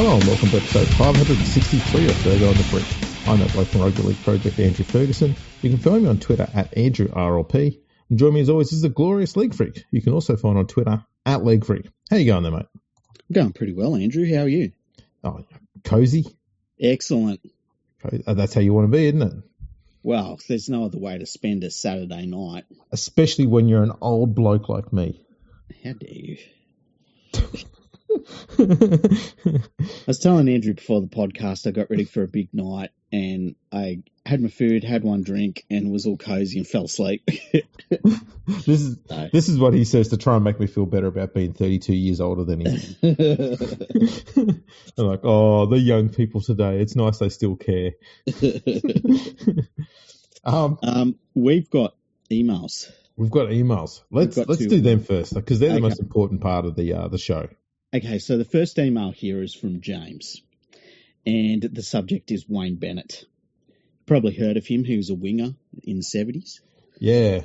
Hello and welcome to episode 563 of Fergo on the Brick. I'm that bloke from Rugby League Project, Andrew Ferguson. You can find me on Twitter at AndrewRLP. And join me as always is the glorious LeagueFreak. You can also find on Twitter at LeagueFreak. How you going there, mate? I'm going pretty well, Andrew. How are you? Oh, cozy. Excellent. That's how you want to be, isn't it? Well, there's no other way to spend a Saturday night. Especially when you're an old bloke like me. How dare you? I was telling Andrew before the podcast I got ready for a big night and I had my food, had one drink and was all cozy and fell asleep. This is what he says to try and make me feel better about being 32 years older than him. I'm like, oh, the young people today, it's nice they still care. We've got emails. We've got emails. Let's do them first because they're the most important part of the show. Okay, so the first email here is from James, and the subject is Wayne Bennett. Probably heard of him. He was a winger in the 70s. Yeah.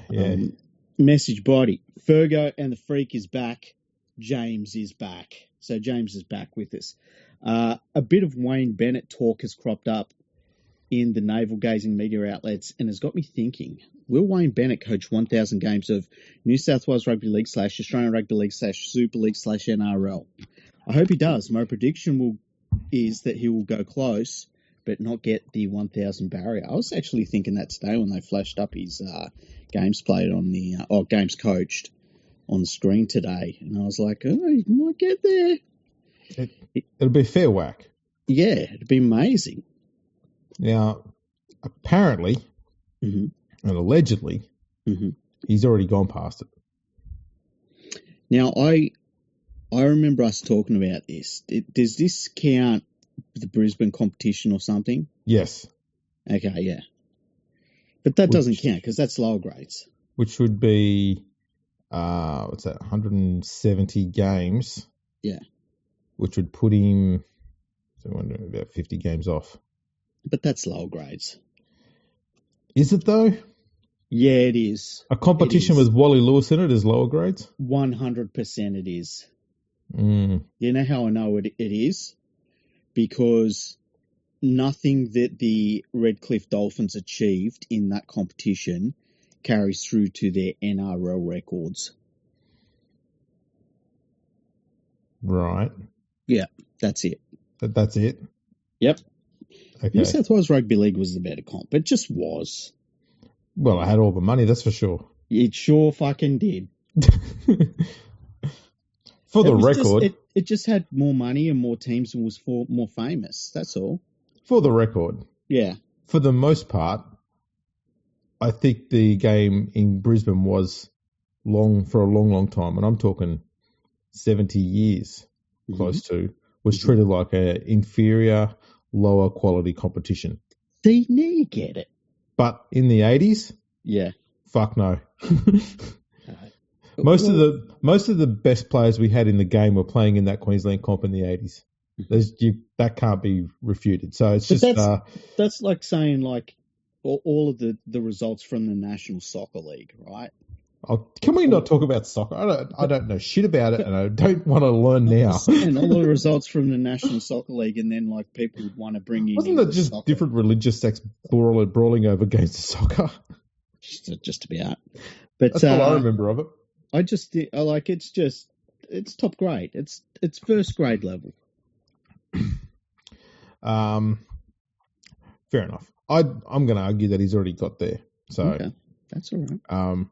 Message body. Fergo and the Freak is back. James is back. So James is back with us. A bit of Wayne Bennett talk has cropped up in the navel-gazing media outlets and has got me thinking, will Wayne Bennett coach 1,000 games of New South Wales Rugby League / Australian Rugby League / Super League / NRL? I hope he does. My prediction is that he will go close but not get the 1,000 barrier. I was actually thinking that today when they flashed up his games played on the games coached on the screen today, and I was like, oh, he might get there. It'll be a fair whack. Yeah, it'd be amazing. Now, apparently, and allegedly, he's already gone past it. Now, I remember us talking about this. Does this count the Brisbane competition or something? Yes. Okay, yeah. But that doesn't count because that's lower grades. Which would be, 170 games. Yeah. Which would put him, about 50 games off. But that's lower grades. Is it though? Yeah, it is. A competition with Wally Lewis in it is lower grades? 100% it is. You know how I know it is? Because nothing that the Redcliffe Dolphins achieved in that competition carries through to their NRL records. Right. Yeah, that's it. That's it? Yep. Okay. New South Wales Rugby League was the better comp. It just was. Well, I had all the money, that's for sure. It sure fucking did. For the record. It just had more money and more teams and was more famous. That's all. For the record. Yeah. For the most part, I think the game in Brisbane was for a long time, and I'm talking 70 years close to, was treated like an inferior, lower quality competition. See, now you get it. But in the 80s? Yeah. Fuck no. Most of the best players we had in the game were playing in that Queensland comp in the 80s. That can't be refuted. So it's that's like saying like all of the results from the National Soccer League, right? Can we not talk about soccer? I don't know shit about it, and I don't want to learn now. And all the results from the National Soccer League, and then like people would want to bring in. Wasn't it just soccer. Different religious sects brawling over games of soccer? Just about. But that's all I remember of it. It's top grade. It's first grade level. Fair enough. I'm going to argue that he's already got there. So okay. That's all right.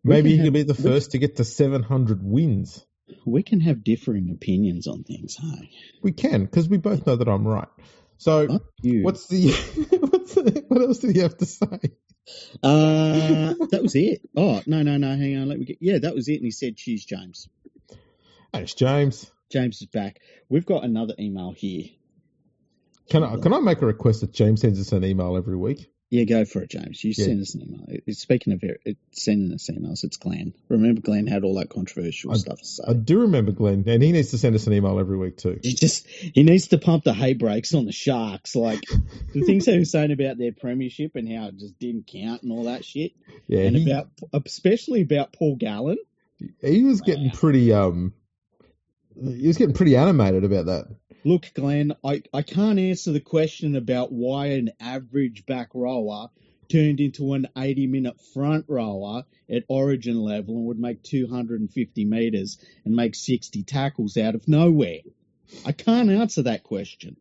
Maybe he could be the first to get to 700 wins. We can have differing opinions on things, hey? We can, because we both know that I'm right. So what else did he have to say? That was it. Oh, no, hang on. That was it. And he said, cheers, James. Thanks, James. James is back. We've got another email here. Can I make a request that James sends us an email every week? Yeah, go for it, James. You send us an email. Speaking of sending us emails, it's Glenn. Remember Glenn had all that controversial stuff to say. I do remember Glenn, and he needs to send us an email every week too. He needs to pump the hay brakes on the Sharks. Like, the things they were saying about their premiership and how it just didn't count and all that shit. Yeah. And especially about Paul Gallen. He was getting pretty animated about that. Look, Glenn, I can't answer the question about why an average back rower turned into an 80-minute front rower at origin level and would make 250 metres and make 60 tackles out of nowhere. I can't answer that question.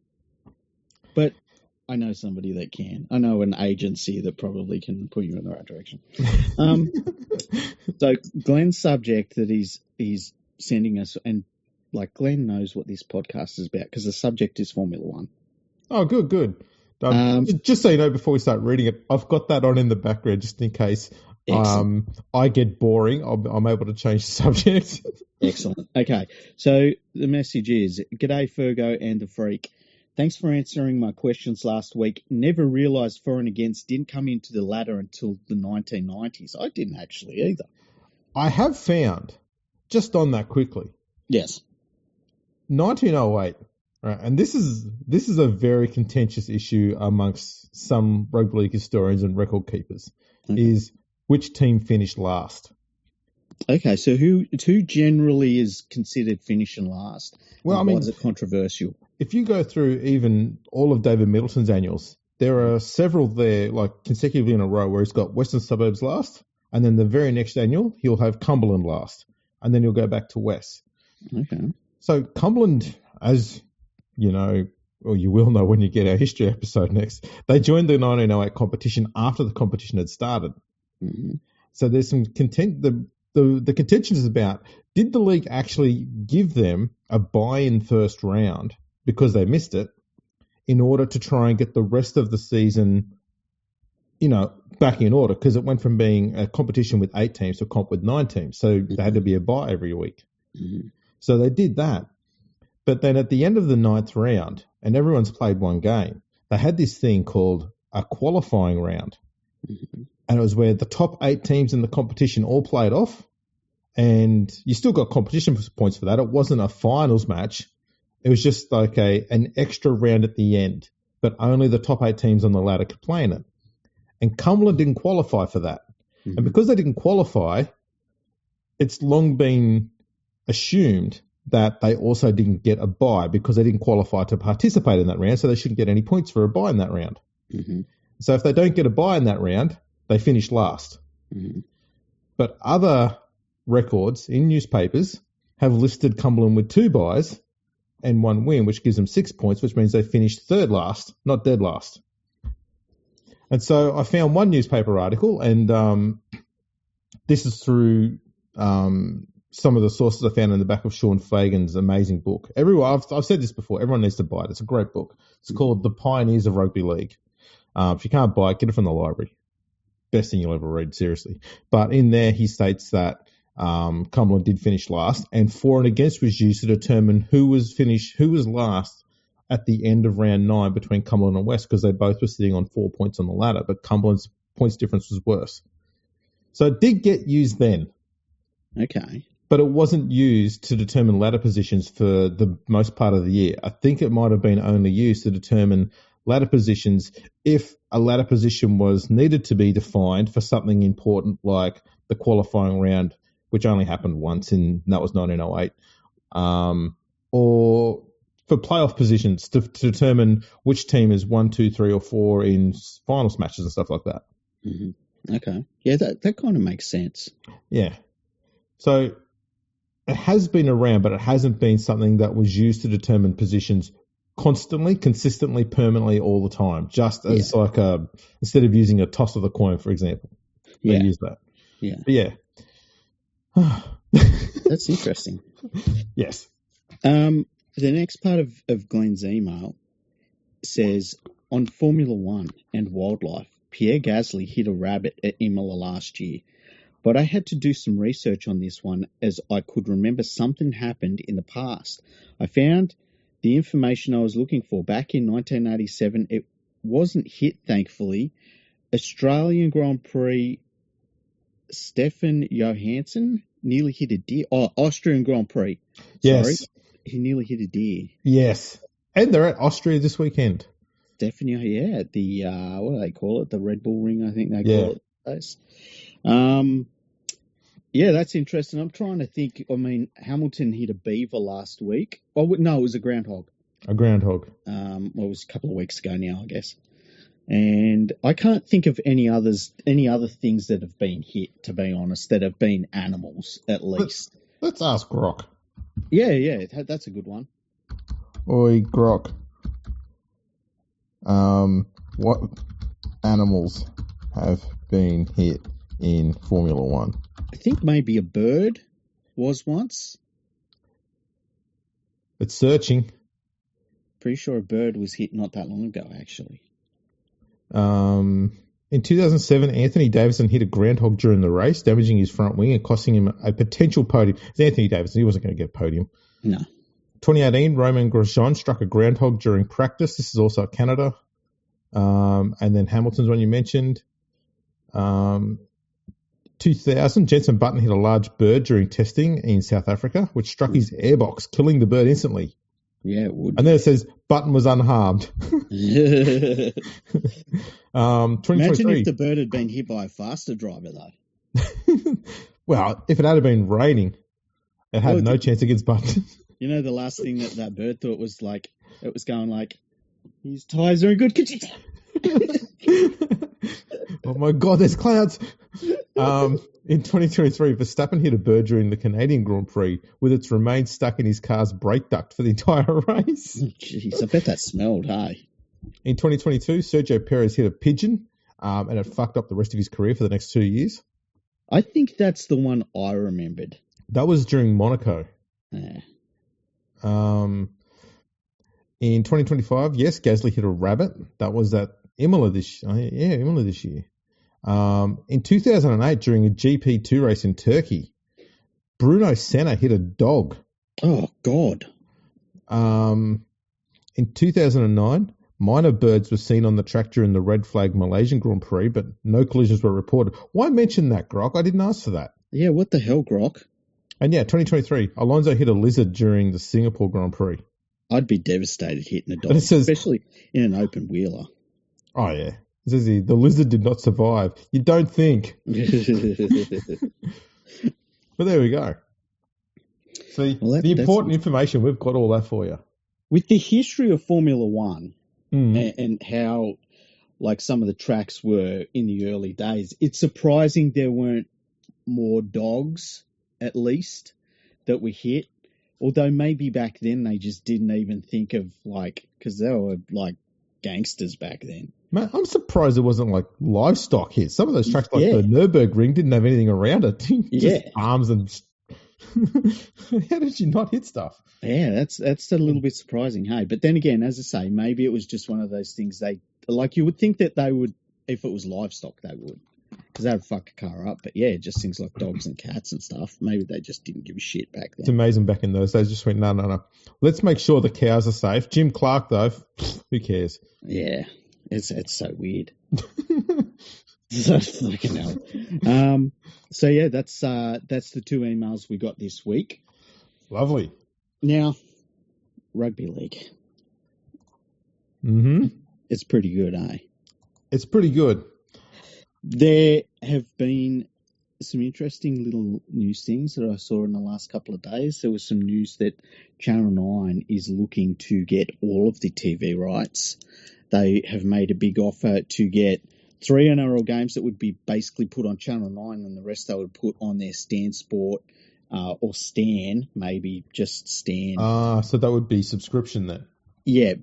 But I know somebody that can. I know an agency that probably can put you in the right direction. So Glenn's subject that he's sending us, and like Glenn knows what this podcast is about because the subject is Formula One. Oh, good. Just so you know, before we start reading it, I've got that on in the background just in case I get boring. I'm able to change the subject. Excellent. Okay, so the message is, G'day Fergo and the Freak. Thanks for answering my questions last week. Never realised for and against didn't come into the ladder until the 1990s. I didn't actually either. I have found, just on that quickly. Yes. 1908, right, and this is a very contentious issue amongst some rugby league historians and record keepers, is which team finished last. Okay, so who generally is considered finishing last? Well, why is it controversial? If you go through even all of David Middleton's annuals, there are several there, like consecutively in a row, where he's got Western Suburbs last, and then the very next annual, he'll have Cumberland last, and then he'll go back to West. Okay. So Cumberland, as you know, or you will know when you get our history episode next, they joined the 1908 competition after the competition had started. Mm-hmm. So there's some content. The contention is about, did the league actually give them a buy-in first round because they missed it in order to try and get the rest of the season, back in order, because it went from being a competition with 8 teams to a comp with 9 teams. So there had to be a bye every week. Mm-hmm. So they did that. But then at the end of the 9th round, and everyone's played one game, they had this thing called a qualifying round. Mm-hmm. And it was where the top 8 teams in the competition all played off. And you still got competition points for that. It wasn't a finals match. It was just like an extra round at the end. But only the top 8 teams on the ladder could play in it. And Cumberland didn't qualify for that. Mm-hmm. And because they didn't qualify, it's long been assumed that they also didn't get a bye because they didn't qualify to participate in that round, so they shouldn't get any points for a bye in that round. Mm-hmm. So if they don't get a bye in that round, they finish last. Mm-hmm. But other records in newspapers have listed Cumberland with 2 byes and 1 win, which gives them 6 points, which means they finished third last, not dead last. And so I found one newspaper article, and this is through some of the sources I found in the back of Sean Fagan's amazing book. I've said this before. Everyone needs to buy it. It's a great book. It's called The Pioneers of Rugby League. If you can't buy it, get it from the library. Best thing you'll ever read, seriously. But in there, he states that Cumberland did finish last, and for and against was used to determine who was last at the end of round 9 between Cumberland and West, because they both were sitting on 4 points on the ladder, but Cumberland's points difference was worse. So it did get used then. Okay. But it wasn't used to determine ladder positions for the most part of the year. I think it might have been only used to determine ladder positions if a ladder position was needed to be defined for something important like the qualifying round, which only happened once, and that was 1908, or for playoff positions to determine which team is 1, 2, 3, or 4 in finals matches and stuff like that. Mm-hmm. Okay. Yeah, that kind of makes sense. Yeah. So it has been around, but it hasn't been something that was used to determine positions constantly, consistently, permanently, all the time. Just as instead of using a toss of the coin, for example, they use that. Yeah. But yeah. That's interesting. Yes. The next part of Glenn's email says, on Formula One and wildlife, Pierre Gasly hit a rabbit at Imola last year. But I had to do some research on this one as I could remember something happened in the past. I found the information I was looking for back in 1987. It wasn't hit, thankfully. Australian Grand Prix, Stefan Johansson nearly hit a deer. Oh, Austrian Grand Prix. Yes. Sorry. He nearly hit a deer. Yes. And they're at Austria this weekend. Stefan, the, what do they call it? The Red Bull Ring, I think they call it. Yeah, that's interesting. I'm trying to think. I mean, Hamilton hit a beaver last week. Oh, no, it was a groundhog. A groundhog. Well, it was a couple of weeks ago now, I guess. And I can't think of any other things that have been hit, to be honest, that have been animals, at least. Let's ask Grok. Yeah, that's a good one. Oi, Grok. What animals have been hit in Formula One? I think maybe a bird was once. It's searching. Pretty sure a bird was hit not that long ago, actually. In 2007, Anthony Davison hit a groundhog during the race, damaging his front wing and costing him a potential podium. It's Anthony Davison. He wasn't going to get a podium. No. 2018, Romain Grosjean struck a groundhog during practice. This is also at Canada. And then Hamilton's one you mentioned. 2000, Jenson Button hit a large bird during testing in South Africa, which struck his airbox, killing the bird instantly. Yeah, it would. And then it says Button was unharmed. 2023. Imagine if the bird had been hit by a faster driver, though. Well, if it had been raining, it had no chance against Button. You know, the last thing that bird thought was like, it was going like, his tyres are in good condition. Oh my God, there's clouds. In 2023, Verstappen hit a bird during the Canadian Grand Prix with its remains stuck in his car's brake duct for the entire race. Jeez, I bet that smelled, hey? In 2022, Sergio Perez hit a pigeon and it fucked up the rest of his career for the next 2 years. I think that's the one I remembered. That was during Monaco. Yeah. In 2025, yes, Gasly hit a rabbit. That was at Imola this year. In 2008, during a GP2 race in Turkey, Bruno Senna hit a dog. Oh, God. In 2009, minor birds were seen on the track during the red flag Malaysian Grand Prix, but no collisions were reported. Why mention that, Grok? I didn't ask for that. Yeah, what the hell, Grok? And yeah, 2023, Alonso hit a lizard during the Singapore Grand Prix. I'd be devastated hitting a dog, especially in an open wheeler. Oh, yeah. It says here, the lizard did not survive. You don't think. But there we go. See, the important information, we've got all that for you. With the history of Formula One and how like some of the tracks were in the early days, it's surprising there weren't more dogs, at least, that were hit. Although maybe back then they just didn't even think of because they were like gangsters back then. Man, I'm surprised there wasn't like livestock hits. Some of those tracks, like the Nürburgring, didn't have anything around it. Just arms and. How did you not hit stuff? Yeah, that's a little bit surprising, hey. But then again, as I say, maybe it was just one of those things you would think that they would, if it was livestock, they would. Because that would fuck a car up. But yeah, just things like dogs and cats and stuff. Maybe they just didn't give a shit back then. It's amazing back in those days. Just went, no. Let's make sure the cows are safe. Jim Clark, though, who cares? Yeah, it's so weird. So fucking hell. So yeah, that's the two emails we got this week. Lovely. Now, rugby league. Mm-hmm. It's pretty good, eh? It's pretty good. There have been some interesting little news things that I saw in the last couple of days. There was some news that Channel 9 is looking to get all of the TV rights. They have made a big offer to get 3 NRL games that would be basically put on Channel 9 and the rest they would put on their Stan Sport or Stan, maybe just Stan. So that would be subscription then? Yeah.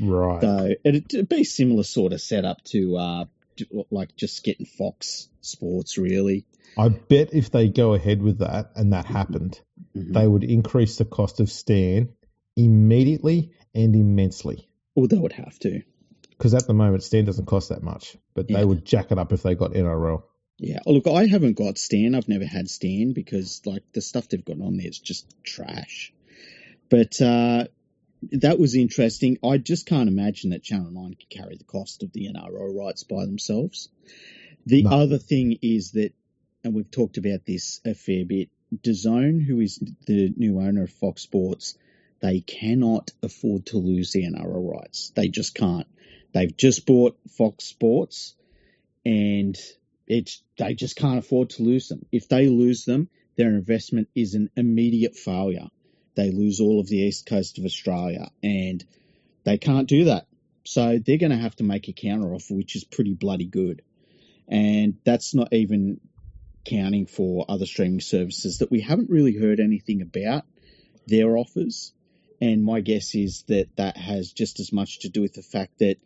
Right. So it'd be a similar sort of setup to like just getting Fox Sports, really. I bet if they go ahead with that and that happened, they would increase the cost of Stan immediately and immensely. Well, they would have to. Because at the moment, Stan doesn't cost that much, but they would jack it up if they got NRL. Yeah. Oh, look, I haven't got Stan. I've never had Stan because like the stuff they've got on there is just trash. But that was interesting. I just can't imagine that Channel 9 can carry the cost of the NRL rights by themselves. The other thing is that, and we've talked about this a fair bit, DAZN, who is the new owner of Fox Sports, they cannot afford to lose the NRL rights. They just can't. They've just bought Fox Sports, and they just can't afford to lose them. If they lose them, their investment is an immediate failure. they lose all of the east coast of Australia, and they can't do that. So they're going to have to make a counter offer, which is pretty bloody good. And that's not even counting for other streaming services that we haven't really heard anything about their offers. And my guess is that that has just as much to do with the fact that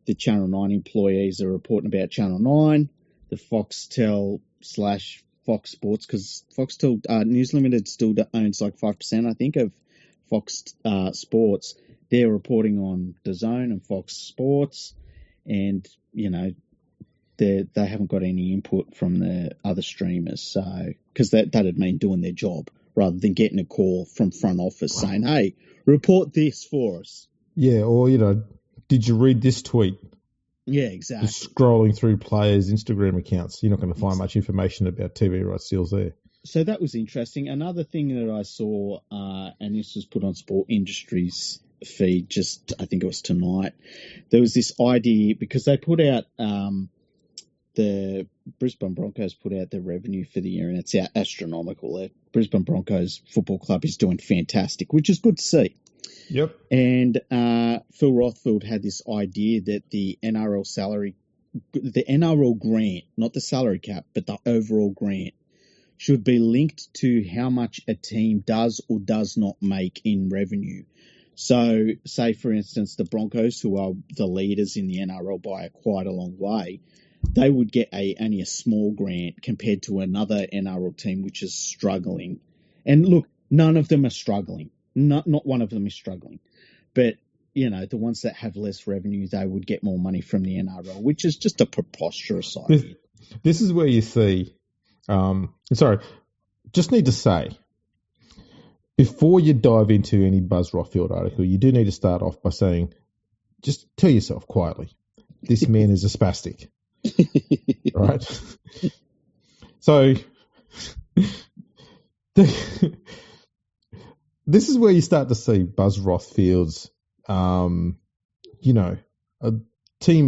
the Channel 9 employees are reporting about Channel 9, the Foxtel / Fox Sports, because Foxtel News Limited still owns like 5%, I think, of Fox Sports. They're reporting on DAZN and Fox Sports, and, you know, they haven't got any input from the other streamers. So, because that'd mean doing their job rather than getting a call from front office saying, hey, report this for us. Yeah, or, you know, did you read this tweet? Yeah, exactly. Just scrolling through players' Instagram accounts, you're not going to find much information about TV rights deals there. So that was interesting. Another thing that I saw, and this was put on Sport Industries feed just, I think it was tonight, there was this idea, because they put out, the Brisbane Broncos put out their revenue for the year, and it's astronomical. The Brisbane Broncos Football Club is doing fantastic, which is good to see. Yep. And Phil Rothfield had this idea that the NRL grant, not the salary cap, but the overall grant, should be linked to how much a team does or does not make in revenue. So, say, for instance, the Broncos, who are the leaders in the NRL by quite a long way, they would get only a small grant compared to another NRL team which is struggling. And look, none of them are struggling. Not one of them is struggling. But, you know, the ones that have less revenue, they would get more money from the NRL, which is just a preposterous idea. This is where you see, just need to say, before you dive into any Buzz Rothfield article, you do need to start off by saying, just tell yourself quietly, this man is a spastic. Right? So, this is where you start to see Buzz Rothfield's, team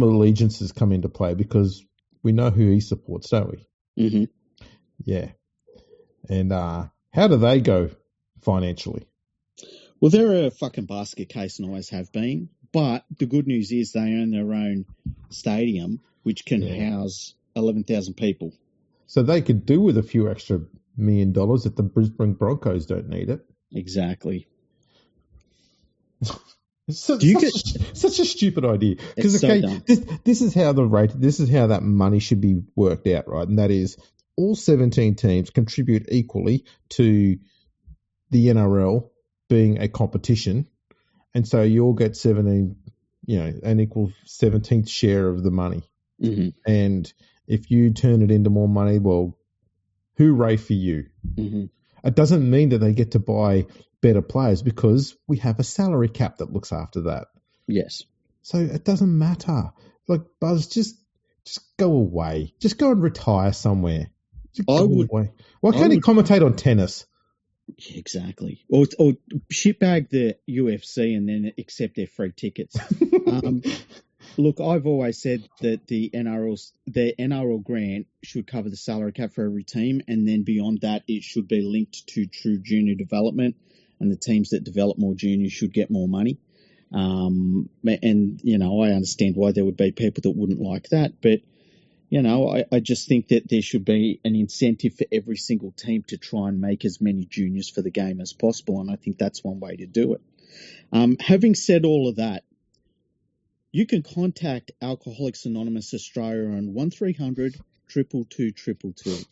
allegiances come into play, because we know who he supports, don't we? Mm-hmm. Yeah. And how do they go financially? Well, they're a fucking basket case and always have been. But the good news is they own their own stadium, which can house 11,000 people. So they could do with a few extra $1 million if the Brisbane Broncos don't need it. Exactly. Such a stupid idea. Because this is how that money should be worked out, right? And that is, all 17 teams contribute equally to the NRL being a competition, and so you all get 17, an equal 17th share of the money. Mm-hmm. And if you turn it into more money, well, hooray for you. Mm-hmm. It doesn't mean that they get to buy better players, because we have a salary cap that looks after that. Yes. So it doesn't matter. Like, Buzz, just go away. Just go and retire somewhere. Away. Why can't he commentate on tennis? Exactly. Or shitbag the UFC and then accept their free tickets. Look, I've always said that the NRL grant should cover the salary cap for every team, and then beyond that, it should be linked to true junior development, and the teams that develop more juniors should get more money. And, I understand why there would be people that wouldn't like that, but, I just think that there should be an incentive for every single team to try and make as many juniors for the game as possible, and I think that's one way to do it. Having said all of that, you can contact Alcoholics Anonymous Australia on 1300 222 222.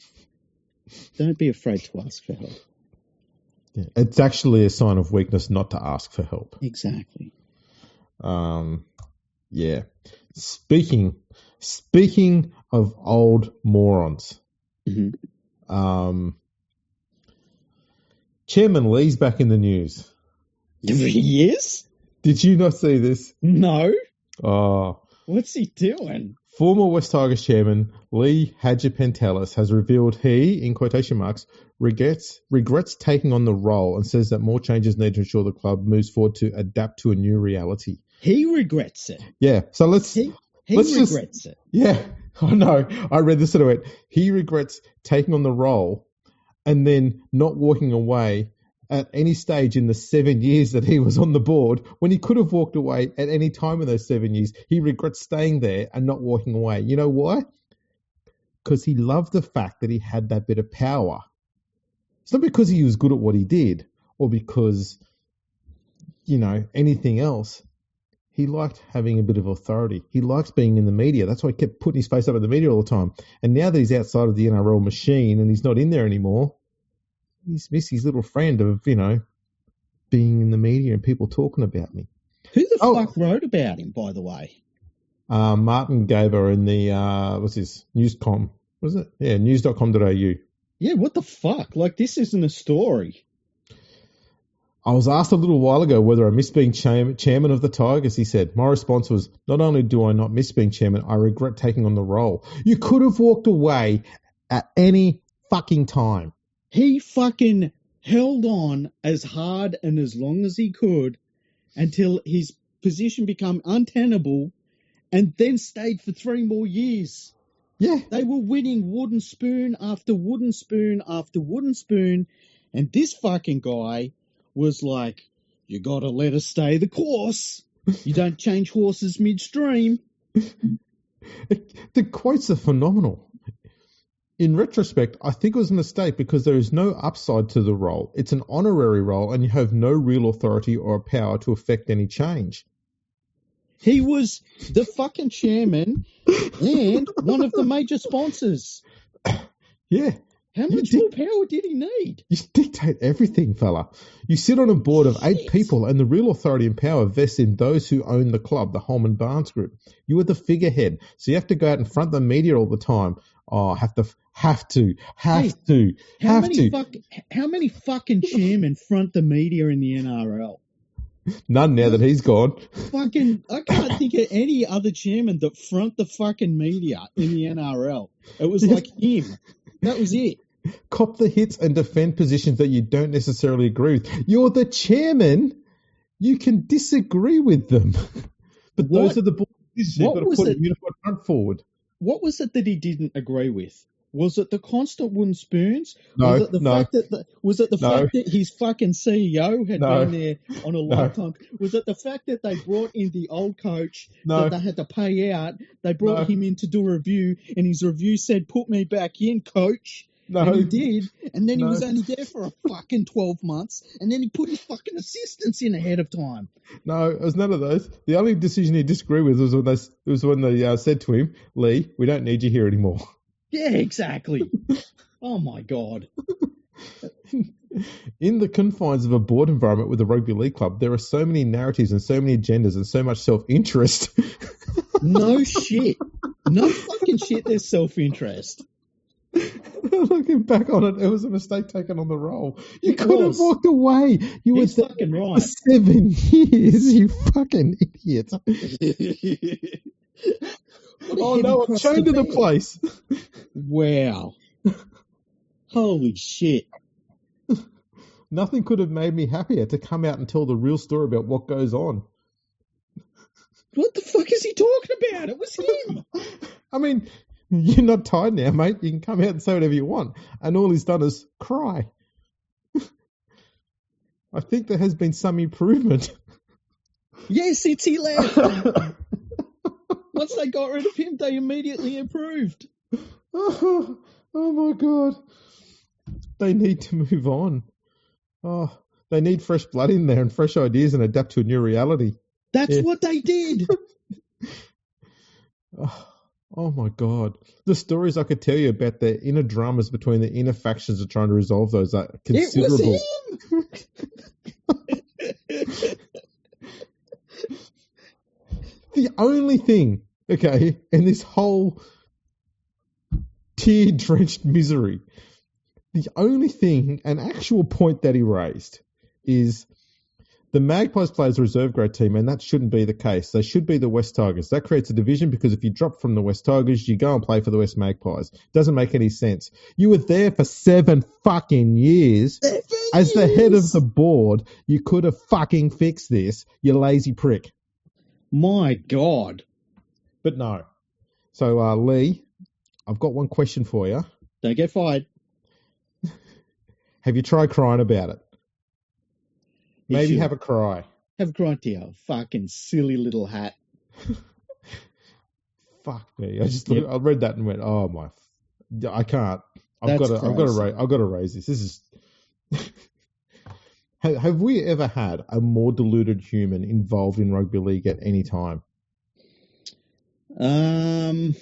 Don't be afraid to ask for help. Yeah, it's actually a sign of weakness not to ask for help. Exactly. Yeah. Speaking of old morons, mm-hmm. Chairman Lee's back in the news. He is? Did you not see this? No. Oh. What's he doing? Former West Tigers chairman Lee Hadjipentelis has revealed he, in quotation marks, regrets taking on the role, and says that more changes need to ensure the club moves forward to adapt to a new reality. He regrets it. Yeah. So He regrets it. Yeah. I know. I read this and I went, he regrets taking on the role and then not walking away at any stage in the 7 years that he was on the board, when he could have walked away at any time in those 7 years. He regrets staying there and not walking away. You know why? Because he loved the fact that he had that bit of power. It's not because he was good at what he did or because, anything else. He liked having a bit of authority. He likes being in the media. That's why he kept putting his face up in the media all the time. And now that he's outside of the NRL machine and he's not in there anymore, he's missed his little friend of, being in the media and people talking about me. Who the fuck wrote about him, by the way? Martin Gaber in the, Newscom, was it? Yeah, news.com.au. Yeah, what the fuck? Like, this isn't a story. I was asked a little while ago whether I miss being chairman of the Tigers, he said. My response was, not only do I not miss being chairman, I regret taking on the role. You could have walked away at any fucking time. He fucking held on as hard and as long as he could until his position became untenable and then stayed for 3 more years. Yeah. They were winning wooden spoon after wooden spoon after wooden spoon, and this fucking guy was like, you got to let us stay the course. You don't change horses midstream. The quotes are phenomenal. In retrospect, I think it was a mistake because there is no upside to the role. It's an honorary role and you have no real authority or power to affect any change. He was the fucking chairman and one of the major sponsors. Yeah. How much more power did he need? You dictate everything, fella. You sit on a board of 8 people and the real authority and power vests in those who own the club, the Holman Barnes Group. You are the figurehead, so you have to go out in front of the media all the time. Oh, have to. How many fucking chairmen front the media in the NRL? None now that he's gone. I can't think of any other chairman that front the fucking media in the NRL. It was like him. That was it. Cop the hits and defend positions that you don't necessarily agree with. You're the chairman. You can disagree with them. But those are the board decisions. You've got to put a unified front forward. What was it that he didn't agree with? Was it the constant wooden spoons? No, was it the fact that his fucking CEO had been there on a lifetime? Was it the fact that they brought in the old coach that they had to pay out? They brought him in to do a review, and his review said, "Put me back in, coach." No. And he did, and then he was only there for a fucking 12 months, and then he put his fucking assistants in ahead of time. No, it was none of those. The only decision he disagreed with was when they said to him, "Lee, we don't need you here anymore." Yeah, exactly. Oh, my God. In the confines of a board environment with a rugby league club, there are so many narratives and so many agendas and so much self-interest. No shit. No fucking shit, there's self-interest. Looking back on it, it was a mistake taken on the role. You could have walked away. You were fucking right. For 7 years, you fucking idiot. Oh no, I've chained to the place. Wow. Holy shit. Nothing could have made me happier to come out and tell the real story about what goes on. What the fuck is he talking about? It was him. I mean, you're not tired now, mate. You can come out and say whatever you want. And all he's done is cry. I think there has been some improvement. Yes, since he left. Once they got rid of him, they immediately improved. Oh my God. They need to move on. Oh, they need fresh blood in there and fresh ideas and adapt to a new reality. That's what they did. Oh my God. The stories I could tell you about the inner dramas between the inner factions of trying to resolve those are considerable. It was him. The only thing, okay, in this whole tear-drenched misery, the only thing, an actual point that he raised is the Magpies play as a reserve grade team, and that shouldn't be the case. They should be the West Tigers. That creates a division because if you drop from the West Tigers, you go and play for the West Magpies. Doesn't make any sense. You were there for 7 fucking years. As the head of the board, you could have fucking fixed this, you lazy prick. My God. But no. So, Lee, I've got one question for you. Don't get fired. Have you tried crying about it? Maybe should. have a cry. Have a cry to your fucking silly little hat. Fuck me. I read that and went, oh my, I can't. I've got to raise this. This is. Have we ever had a more deluded human involved in rugby league at any time? Man,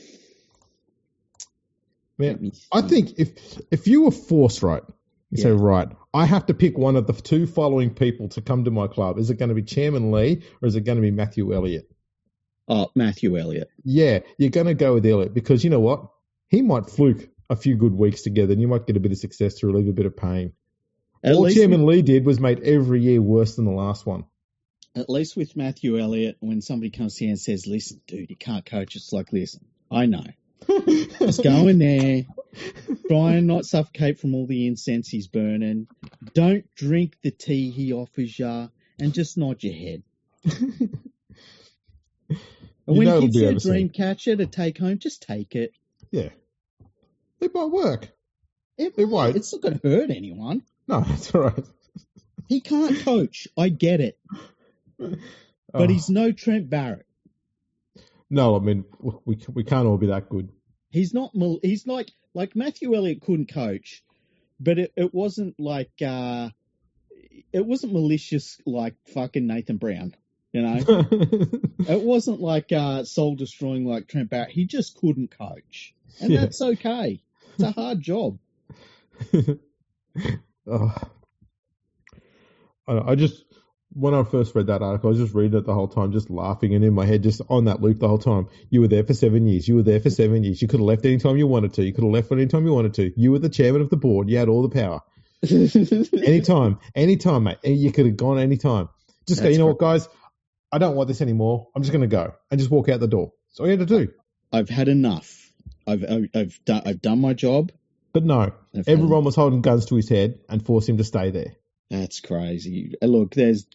I think if you were forced, right, you say, right, I have to pick one of the two following people to come to my club. Is it going to be Chairman Lee or is it going to be Matthew Elliott? Oh, Matthew Elliott. Yeah, you're going to go with Elliott because you know what? He might fluke a few good weeks together and you might get a bit of success to relieve a bit of pain. All Chairman Lee did was made every year worse than the last one. At least with Matthew Elliott, when somebody comes here and says, listen, dude, you can't coach, it's like, listen, I know. Just go in there, try and not suffocate from all the incense he's burning. Don't drink the tea he offers you, and just nod your head. And when he gives you a dream catcher to take home, just take it. Yeah. It might work. It won't. It's not going to hurt anyone. No, that's all right. He can't coach. I get it. But he's no Trent Barrett. No, I mean, we can't all be that good. He's not. He's like Matthew Elliott couldn't coach, but it wasn't like it wasn't malicious like fucking Nathan Brown. You know, it wasn't like soul destroying like Trent Barrett. He just couldn't coach, and that's okay. It's a hard job. I just, when I first read that article, I was just reading it the whole time, just laughing, and in my head, just on that loop the whole time. You were there for 7 years. You were there for 7 years. You could have left anytime you wanted to. You could have left anytime you wanted to. You were the chairman of the board. You had all the power. anytime, mate. You could have gone anytime. Just go, you know what, guys? I don't want this anymore. I'm just going to go and just walk out the door. That's all you had to do. I've had enough. I've done my job. But no, everyone was holding guns to his head and forced him to stay there. That's crazy. Look, there's,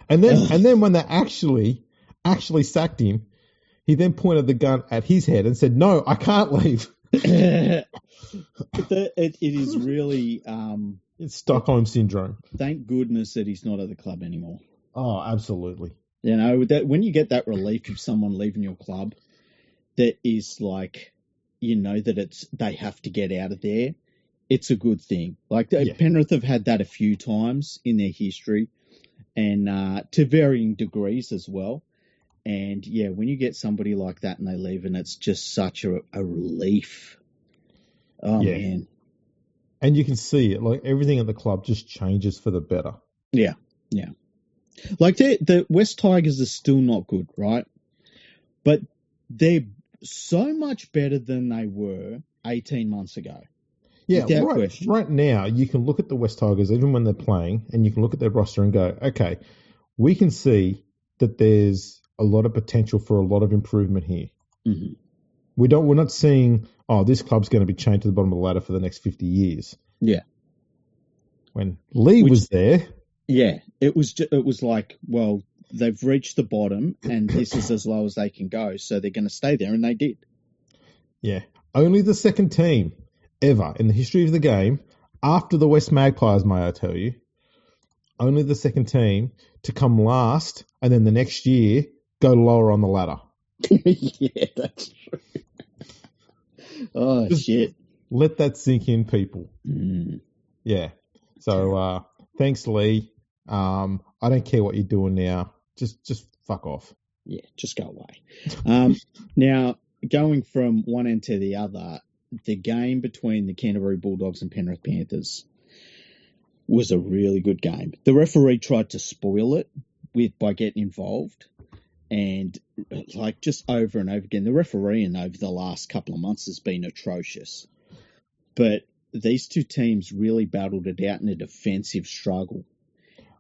and then when they actually sacked him, he then pointed the gun at his head and said, "No, I can't leave." it is really it's Stockholm syndrome. Thank goodness that he's not at the club anymore. Oh, absolutely. You know, that when you get that relief of someone leaving your club, that is like, you know, that they have to get out of there. It's a good thing. Like Penrith have had that a few times in their history, and to varying degrees as well. And yeah, when you get somebody like that and they leave, and it's just such a relief. Oh man! And you can see it. Like everything at the club just changes for the better. Yeah. Like the West Tigers are still not good, right? But they're so much better than they were 18 months ago. Yeah, right now you can look at the West Tigers, even when they're playing, and you can look at their roster and go, okay, we can see that there's a lot of potential for a lot of improvement here. Mm-hmm. We're not seeing, this club's going to be chained to the bottom of the ladder for the next 50 years. Yeah. When Lee was there. Yeah, it was like, well, they've reached the bottom and this is as low as they can go, so they're going to stay there, and they did. Yeah. Only the second team ever in the history of the game, after the West Magpies, may I tell you, only the second team to come last and then the next year go lower on the ladder. Yeah, that's true. Oh, shit. Let that sink in, people. Mm. Yeah. So, thanks, Lee. I don't care what you're doing now. Just fuck off. Yeah, just go away. Now, going from one end to the other, the game between the Canterbury Bulldogs and Penrith Panthers was a really good game. The referee tried to spoil it by getting involved, and like just over and over again, the refereeing over the last couple of months has been atrocious. But these two teams really battled it out in a defensive struggle.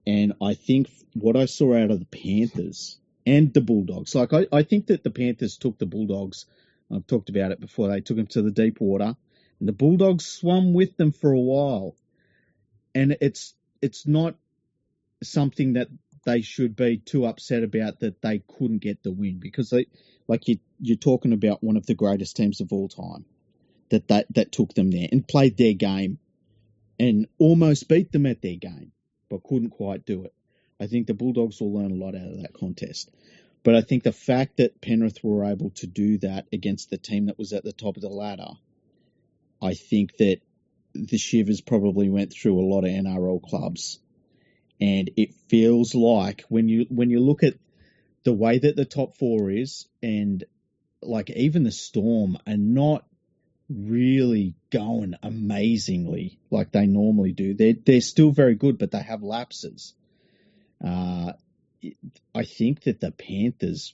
And I think what I saw out of the Panthers and the Bulldogs, like I think that the Panthers took the Bulldogs, I've talked about it before, they took them to the deep water, and the Bulldogs swum with them for a while. And it's not something that they should be too upset about that they couldn't get the win, because you're talking about one of the greatest teams of all time that took them there and played their game and almost beat them at their game. but couldn't quite do it. I think the Bulldogs will learn a lot out of that contest. But I think the fact that Penrith were able to do that against the team that was at the top of the ladder, I think that the shivers probably went through a lot of NRL clubs. And it feels like when you look at the way that the top four is, and like even the Storm are not really going amazingly like they normally do. They're still very good, but they have lapses. I think that the Panthers,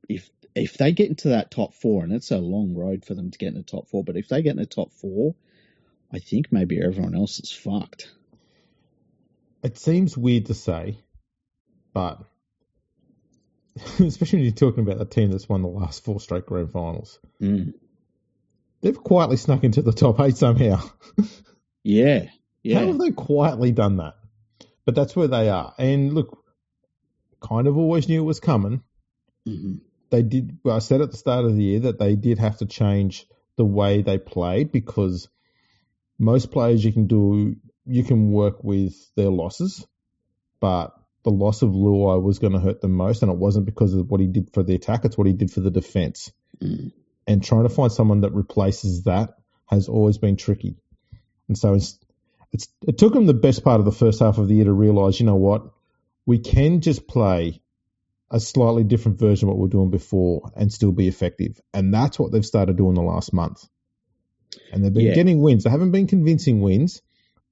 if they get into that top four, and it's a long road for them to get in the top four, but if they get in the top four, I think maybe everyone else is fucked. It seems weird to say, but especially when you're talking about the team that's won the last 4 straight grand finals. They've quietly snuck into the top 8 somehow. Yeah. How have they quietly done that? But that's where they are. And look, kind of always knew it was coming. Mm-hmm. They did. Well, I said at the start of the year that they did have to change the way they played, because most players you can work with their losses, but the loss of Luai was going to hurt them most, and it wasn't because of what he did for the attack, it's what he did for the defence. And trying to find someone that replaces that has always been tricky. And so it took them the best part of the first half of the year to realise, you know what, we can just play a slightly different version of what we were doing before and still be effective. And that's what they've started doing the last month. And they've been getting wins. They haven't been convincing wins,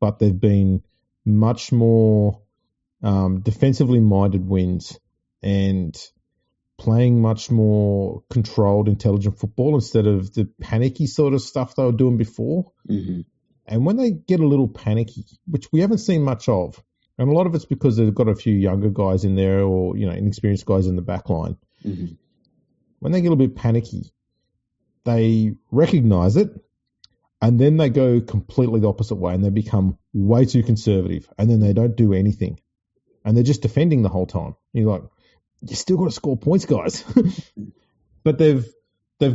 but they've been much more defensively minded wins and playing much more controlled, intelligent football instead of the panicky sort of stuff they were doing before. Mm-hmm. And when they get a little panicky, which we haven't seen much of, and a lot of it's because they've got a few younger guys in there or, inexperienced guys in the back line. Mm-hmm. When they get a bit panicky, they recognise it, and then they go completely the opposite way and they become way too conservative, and then they don't do anything. And they're just defending the whole time. You're like, you still got to score points, guys. But they've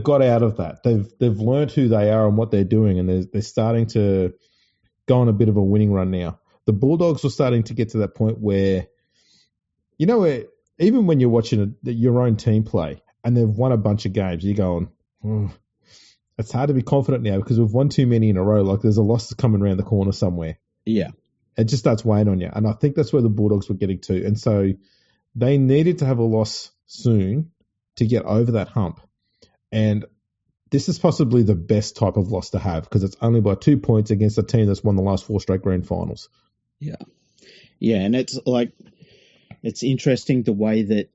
got out of that. They've learned who they are and what they're doing, and they're starting to go on a bit of a winning run now. The Bulldogs were starting to get to that point where, where even when you're watching your own team play and they've won a bunch of games, you're going, it's hard to be confident now because we've won too many in a row. Like there's a loss coming around the corner somewhere. Yeah. It just starts weighing on you. And I think that's where the Bulldogs were getting to. And so they needed to have a loss soon to get over that hump. And this is possibly the best type of loss to have because it's only by 2 points against a team that's won the last 4 straight grand finals. Yeah. Yeah. And it's interesting the way that,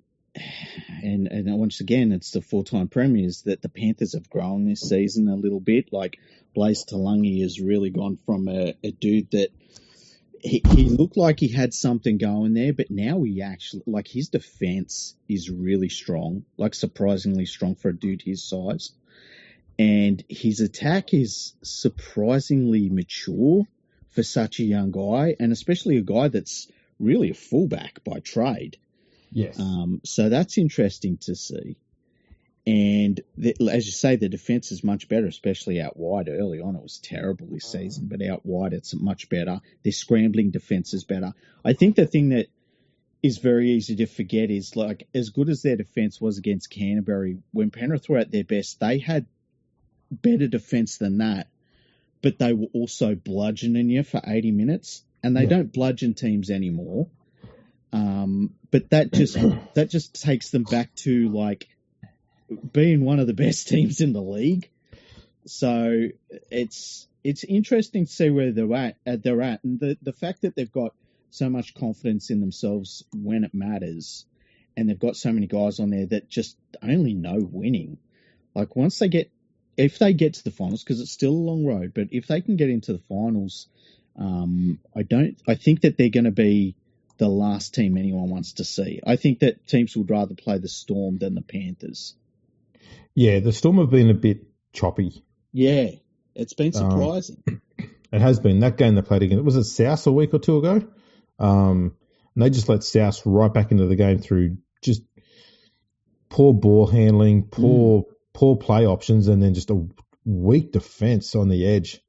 and once again, it's the 4-time premiers that the Panthers have grown this season a little bit. Like Blaise Talangi has really gone from a dude that he looked like he had something going there, but now he actually, like his defense is really strong, like surprisingly strong for a dude his size. And his attack is surprisingly mature for such a young guy, and especially a guy that's really a fullback by trade. Yes. So that's interesting to see. And as you say, the defence is much better, especially out wide. Early on, it was terrible this season, but out wide, it's much better. Their scrambling defence is better. I think the thing that is very easy to forget is, like, as good as their defence was against Canterbury, when Penrith were at their best, they had better defence than that, but they were also bludgeoning you for 80 minutes, and they don't bludgeon teams anymore. But that just takes them back to, like, being one of the best teams in the league. So it's interesting to see where they're at, and the fact that they've got so much confidence in themselves when it matters, and they've got so many guys on there that just only know winning. Like if they get to the finals, because it's still a long road, but if they can get into the finals, I think that they're going to be the last team anyone wants to see. I think that teams would rather play the Storm than the Panthers. Yeah, the Storm have been a bit choppy. Yeah, it's been surprising. It has been. That game they played against, was it South a week or two ago? And they just let South right back into the game through just poor ball handling, poor play options, and then just a weak defence on the edge.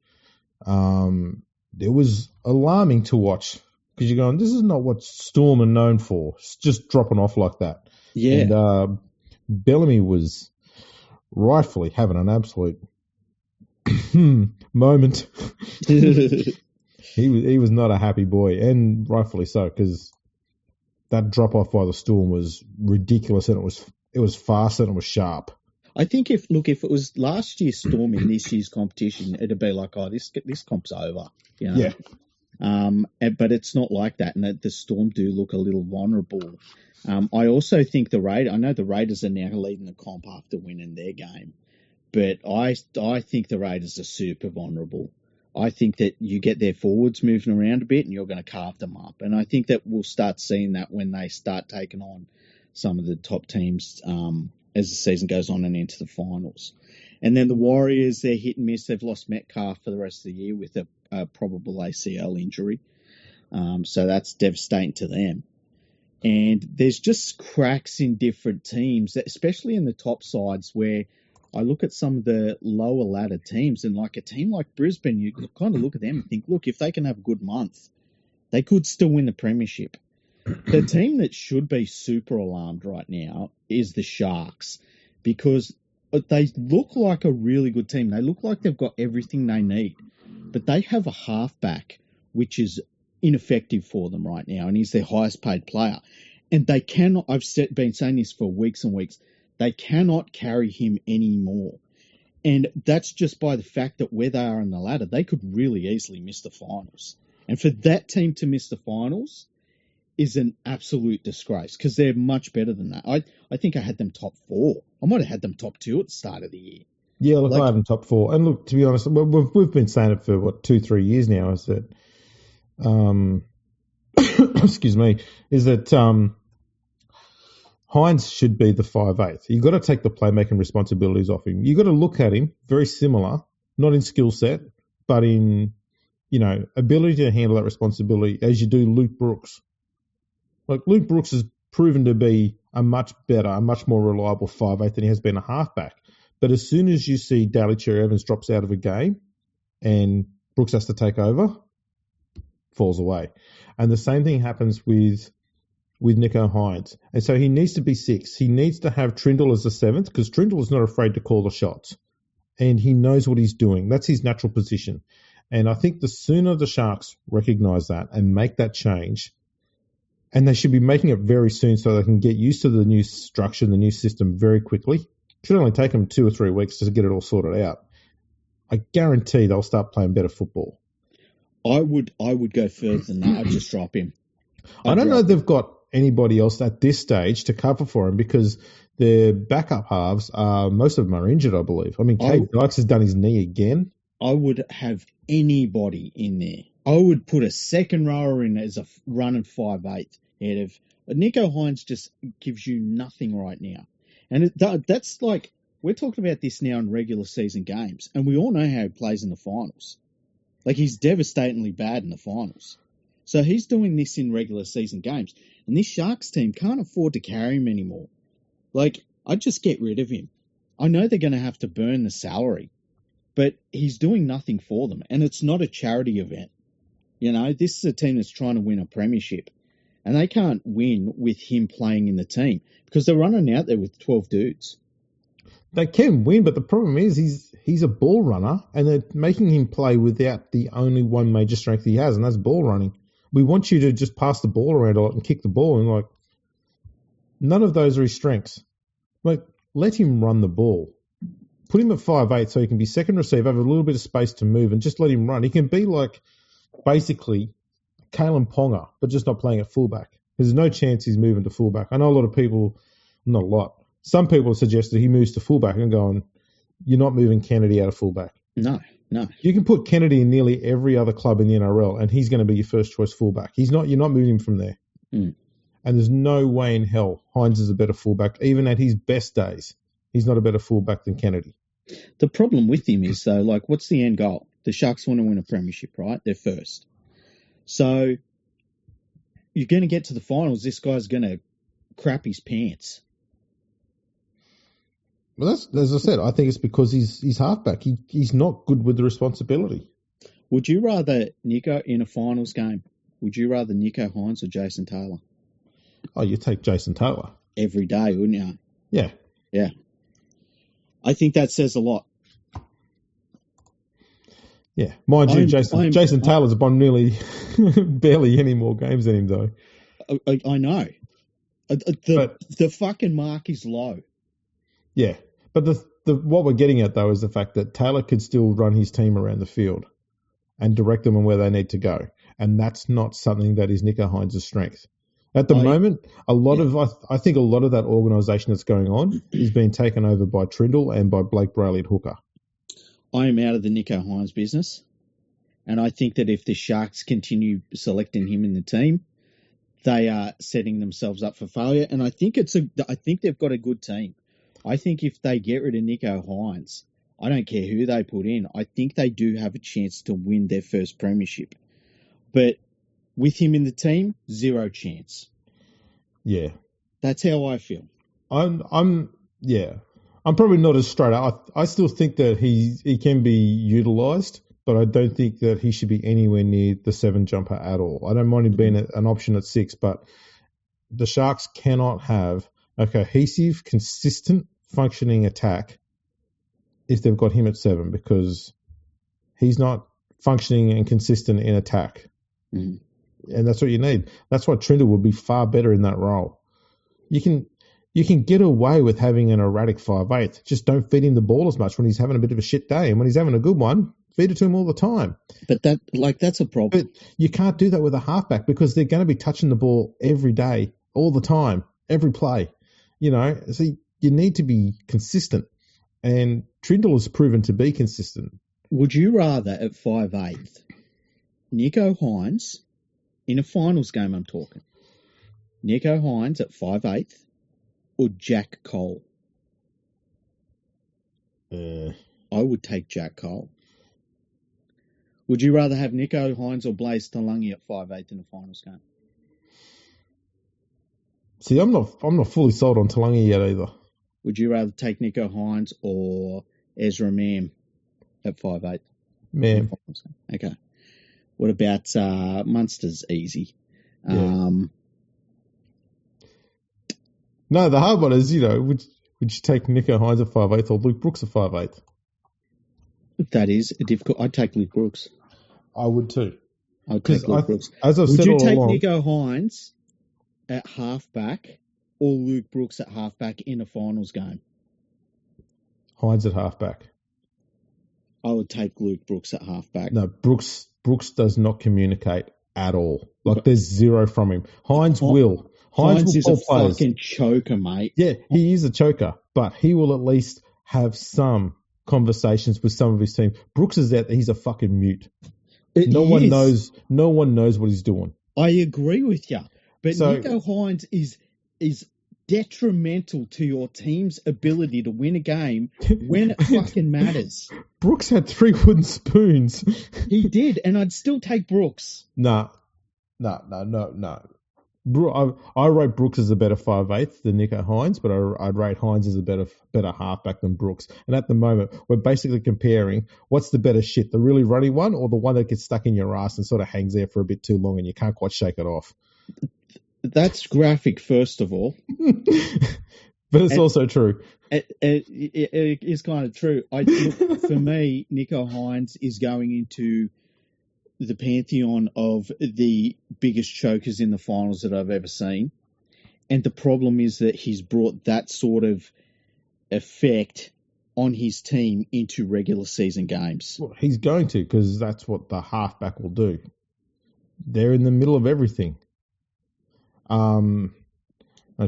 It was alarming to watch because you're going, this is not what Storm are known for. It's just dropping off like that. Yeah. And Bellamy was rightfully having an absolute moment. He was not a happy boy, and rightfully so, because that drop off by the Storm was ridiculous, and it was fast and it was sharp. I think if it was last year's Storm in this year's competition, it'd be like, oh, this comp's over, you know. Yeah. But it's not like that, and the Storm do look a little vulnerable. I also think I know the Raiders are now leading the comp after winning their game, but I think the Raiders are super vulnerable. I think that you get their forwards moving around a bit and you're going to carve them up. And I think that we'll start seeing that when they start taking on some of the top teams as the season goes on and into the finals. And then the Warriors, they're hit and miss. They've lost Metcalf for the rest of the year with a probable ACL injury. So that's devastating to them. And there's just cracks in different teams, especially in the top sides, where I look at some of the lower ladder teams, and like a team like Brisbane, you kind of look at them and think, look, if they can have a good month, they could still win the premiership. The team that should be super alarmed right now is the Sharks, because they look like a really good team. They look like they've got everything they need, but they have a halfback which is ineffective for them right now, and he's their highest paid player. And they cannot, been saying this for weeks and weeks, they cannot carry him anymore. And that's just by the fact that where they are in the ladder, they could really easily miss the finals. And for that team to miss the finals is an absolute disgrace, because they're much better than that. I think I had them top 4. I might have had them top 2 at the start of the year. Yeah, look, I have them top 4. And look, to be honest, we've been saying it for, 2-3 years now, is that, excuse me, is that Hines should be the 5'8". You've got to take the playmaking responsibilities off him. You've got to look at him very similar, not in skill set, but in, ability to handle that responsibility as you do Luke Brooks. Like, Luke Brooks has proven to be a much better, a much more reliable 5'8" than he has been a halfback. But as soon as you see Daly Cherry Evans drops out of a game and Brooks has to take over, falls away. And the same thing happens with Nicho Hines. And so he needs to be 6. He needs to have Trindle as the 7th, because Trindle is not afraid to call the shots. And he knows what he's doing. That's his natural position. And I think the sooner the Sharks recognise that and make that change, and they should be making it very soon so they can get used to the new structure and the new system very quickly. It should only take them 2 or 3 weeks to get it all sorted out. I guarantee they'll start playing better football. I would go further than that. I'd just drop him. I don't know if they've got anybody else at this stage to cover for him, because their backup halves, most of them are injured, I believe. I mean, Cade Dykes has done his knee again. I would have anybody in there. I would put a second rower in as a running 5'8" ahead of Nicho Hines. Just gives you nothing right now. And that's like, we're talking about this now in regular season games, and we all know how he plays in the finals. Like, he's devastatingly bad in the finals. So he's doing this in regular season games. And this Sharks team can't afford to carry him anymore. Like, I'd just get rid of him. I know they're going to have to burn the salary, but he's doing nothing for them. And it's not a charity event. This is a team that's trying to win a premiership. And they can't win with him playing in the team, because they're running out there with 12 dudes. They can win, but the problem is he's a ball runner, and they're making him play without the only one major strength he has, and that's ball running. We want you to just pass the ball around a lot and kick the ball, and none of those are his strengths. Let him run the ball. Put him at 5'8" so he can be second receiver, have a little bit of space to move, and just let him run. He can be basically Kalen Ponga, but just not playing at fullback. There's no chance he's moving to fullback. I know a lot of people, not a lot, some people have suggested he moves to fullback, and going, you're not moving Kennedy out of fullback. No. You can put Kennedy in nearly every other club in the NRL, and he's going to be your first choice fullback. You're not moving him from there. Mm. And there's no way in hell Hines is a better fullback. Even at his best days, he's not a better fullback than Kennedy. The problem with him is, though, what's the end goal? The Sharks want to win a premiership, right? They're first. So you're going to get to the finals. This guy's going to crap his pants. Well, that's, as I said, I think it's because he's halfback. He's not good with the responsibility. Would you rather Nicho in a finals game Would you rather Nicho Hynes or Jason Taylor? Oh, you take Jason Taylor. Every day, wouldn't you? Yeah. Yeah. I think that says a lot. Yeah. Mind you, Jason Taylor's won nearly barely any more games than him, though. I know. The fucking mark is low. Yeah. But what we're getting at, though, is the fact that Taylor could still run his team around the field and direct them on where they need to go. And that's not something that is Nicho Hynes' strength. At the moment, I think a lot of that organisation that's going on is being taken over by Trindle and by Blake Brayley at hooker. I am out of the Nicho Hynes business. And I think that if the Sharks continue selecting him in the team, they are setting themselves up for failure. And I think they've got a good team. I think if they get rid of Nicho Hynes, I don't care who they put in, I think they do have a chance to win their first premiership. But with him in the team, zero chance. Yeah. That's how I feel. I'm probably not as straight up. I still think that he can be utilised, but I don't think that he should be anywhere near the 7 jumper at all. I don't mind him being an option at 6, but the Sharks cannot have a cohesive, consistent, functioning attack if they've got him at 7, because he's not functioning and consistent in attack. Mm. And that's what you need. That's why Trindle would be far better in that role. You can get away with having an erratic 5'8". Just don't feed him the ball as much when he's having a bit of a shit day. And when he's having a good one, feed it to him all the time. But that's a problem. But you can't do that with a halfback because they're going to be touching the ball every day, all the time, every play. So you need to be consistent. And Trindle has proven to be consistent. Would you rather at 5'8", Nicho Hynes, in a finals game I'm talking, Nicho Hynes at 5'8", or Jack Cole? I would take Jack Cole. Would you rather have Nicho Hynes or Blaze Talangi at 5'8" in a finals game? See, I'm not fully sold on Talangi yet either. Would you rather take Nicho Hynes or Ezra Mam at 5'8"? Mam. Okay. What about Munster's easy? Yeah. No, the hard one is, would you take Nicho Hynes at 5'8" or Luke Brooks at 5'8"? That is difficult. I'd take Luke Brooks. I would too. I'd take Luke Brooks. As I've would said you all take along, Nicho Hynes at halfback or Luke Brooks at halfback in a finals game? Hynes at halfback. I would take Luke Brooks at halfback. No, Brooks does not communicate at all. Like, there's zero from him. Hynes will. Hynes is a players. fucking choker, mate. Yeah, he is a choker, but he will at least have some conversations with some of his team. Brooks is out there. He's a fucking mute. No one knows what he's doing. I agree with you. But Nicho Hynes is detrimental to your team's ability to win a game when it fucking matters. Brooks had 3 wooden spoons. He did, and I'd still take Brooks. No. I rate Brooks as a better 5'8" than Nicho Hynes, but I'd rate Hynes as a better halfback than Brooks. And at the moment, we're basically comparing what's the better shit, the really runny one or the one that gets stuck in your ass and sort of hangs there for a bit too long and you can't quite shake it off. That's graphic, first of all. But it's also true. It is kind of true. For me, Nicho Hynes is going into the pantheon of the biggest chokers in the finals that I've ever seen. And the problem is that he's brought that sort of effect on his team into regular season games. Well, he's going to, because that's what the halfback will do. They're in the middle of everything. I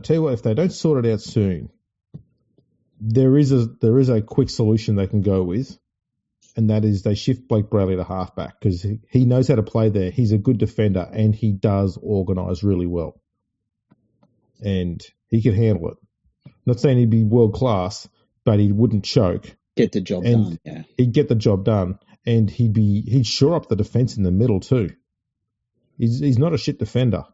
tell you what, if they don't sort it out soon, there is a quick solution they can go with, and that is they shift Blake Brayley to halfback because he knows how to play there. He's a good defender and he does organise really well, and he can handle it. Not saying he'd be world class, but he wouldn't choke. Get the job done. Yeah, he'd get the job done, and he'd shore up the defence in the middle too. He's not a shit defender.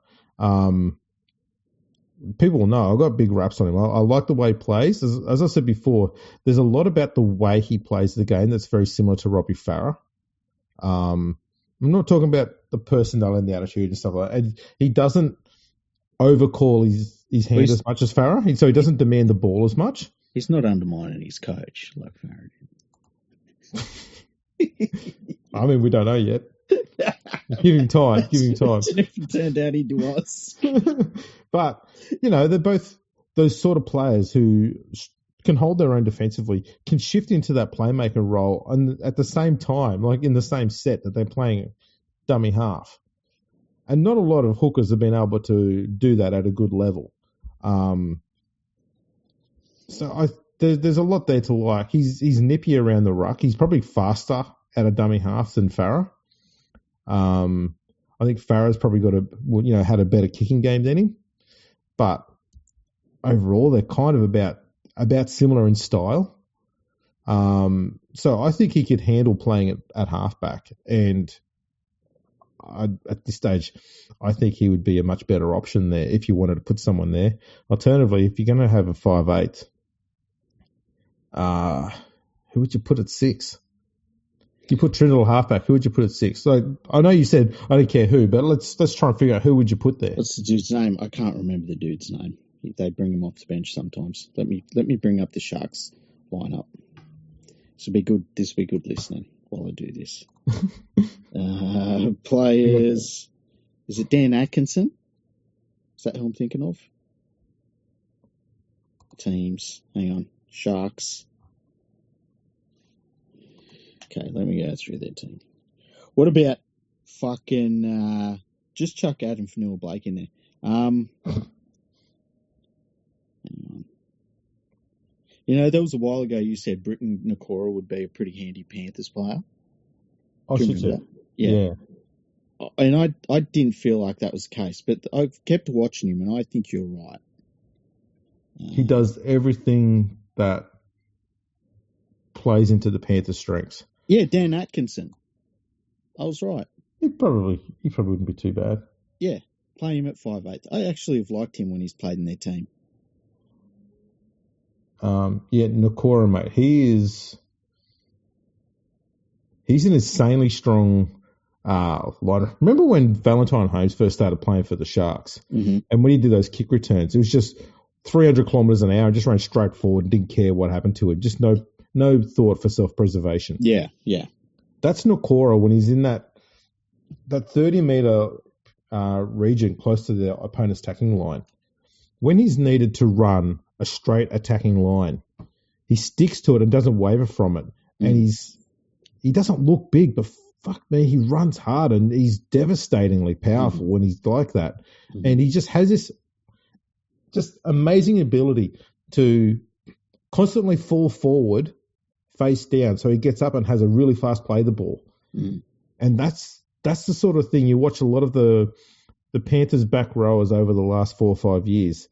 People will know I've got big raps on him. I like the way he plays. As I said before, there's a lot about the way he plays the game that's very similar to Robbie Farah. I'm not talking about the personnel and the attitude and stuff like that. And he doesn't overcall his hand as much as Farah, so he doesn't demand the ball as much. He's not undermining his coach like Farah did. I mean, we don't know yet. Give him time. Give him time. If it turned out he was. But, they're both those sort of players who can hold their own defensively, can shift into that playmaker role, and at the same time, like in the same set that they're playing dummy half. And not a lot of hookers have been able to do that at a good level. So there's a lot there to like. He's nippy around the ruck. He's probably faster at a dummy half than Farah. I think Farah's probably had a better kicking game than him. But overall, they're kind of about similar in style. So I think he could handle playing at halfback. And at this stage, I think he would be a much better option there if you wanted to put someone there. Alternatively, if you're going to have a 5'8", who would you put at 6? If you put Trindle halfback, who would you put at 6? So I know you said I don't care who, but let's try and figure out who would you put there. What's the dude's name? I can't remember the dude's name. They bring him off the bench sometimes. Let me bring up the Sharks lineup. This will be good. This will be good listening while I do this. Players. Is it Dan Atkinson? Is that who I'm thinking of? Teams. Hang on. Sharks. Okay, let me go through their team. What about fucking just chuck Adam Fanua-Blake in there? Hang on. There was a while ago you said Britton Nakora would be a pretty handy Panthers player. Oh, should you? Yeah. And I didn't feel like that was the case, but I kept watching him, and I think you're right. He does everything that plays into the Panthers' strengths. Yeah, Dan Atkinson. I was right. He probably wouldn't be too bad. Yeah, play him at 5'8". I actually have liked him when he's played in their team. Nakora, mate. He's an insanely strong liner. Remember when Valentine Holmes first started playing for the Sharks? Mm-hmm. And when he did those kick returns, it was just 300 kilometres an hour, just ran straight forward and didn't care what happened to him. Just no thought for self-preservation. Yeah. That's Nakora when he's in that 30-metre region close to the opponent's attacking line. When he's needed to run a straight attacking line, he sticks to it and doesn't waver from it. Mm. And he doesn't look big, but fuck me, he runs hard and he's devastatingly powerful when he's like that. Mm. And he just has this just amazing ability to constantly fall forward, face down, so he gets up and has a really fast play the ball. Mm. And that's the sort of thing you watch a lot of the Panthers back rowers over the last 4 or 5 years.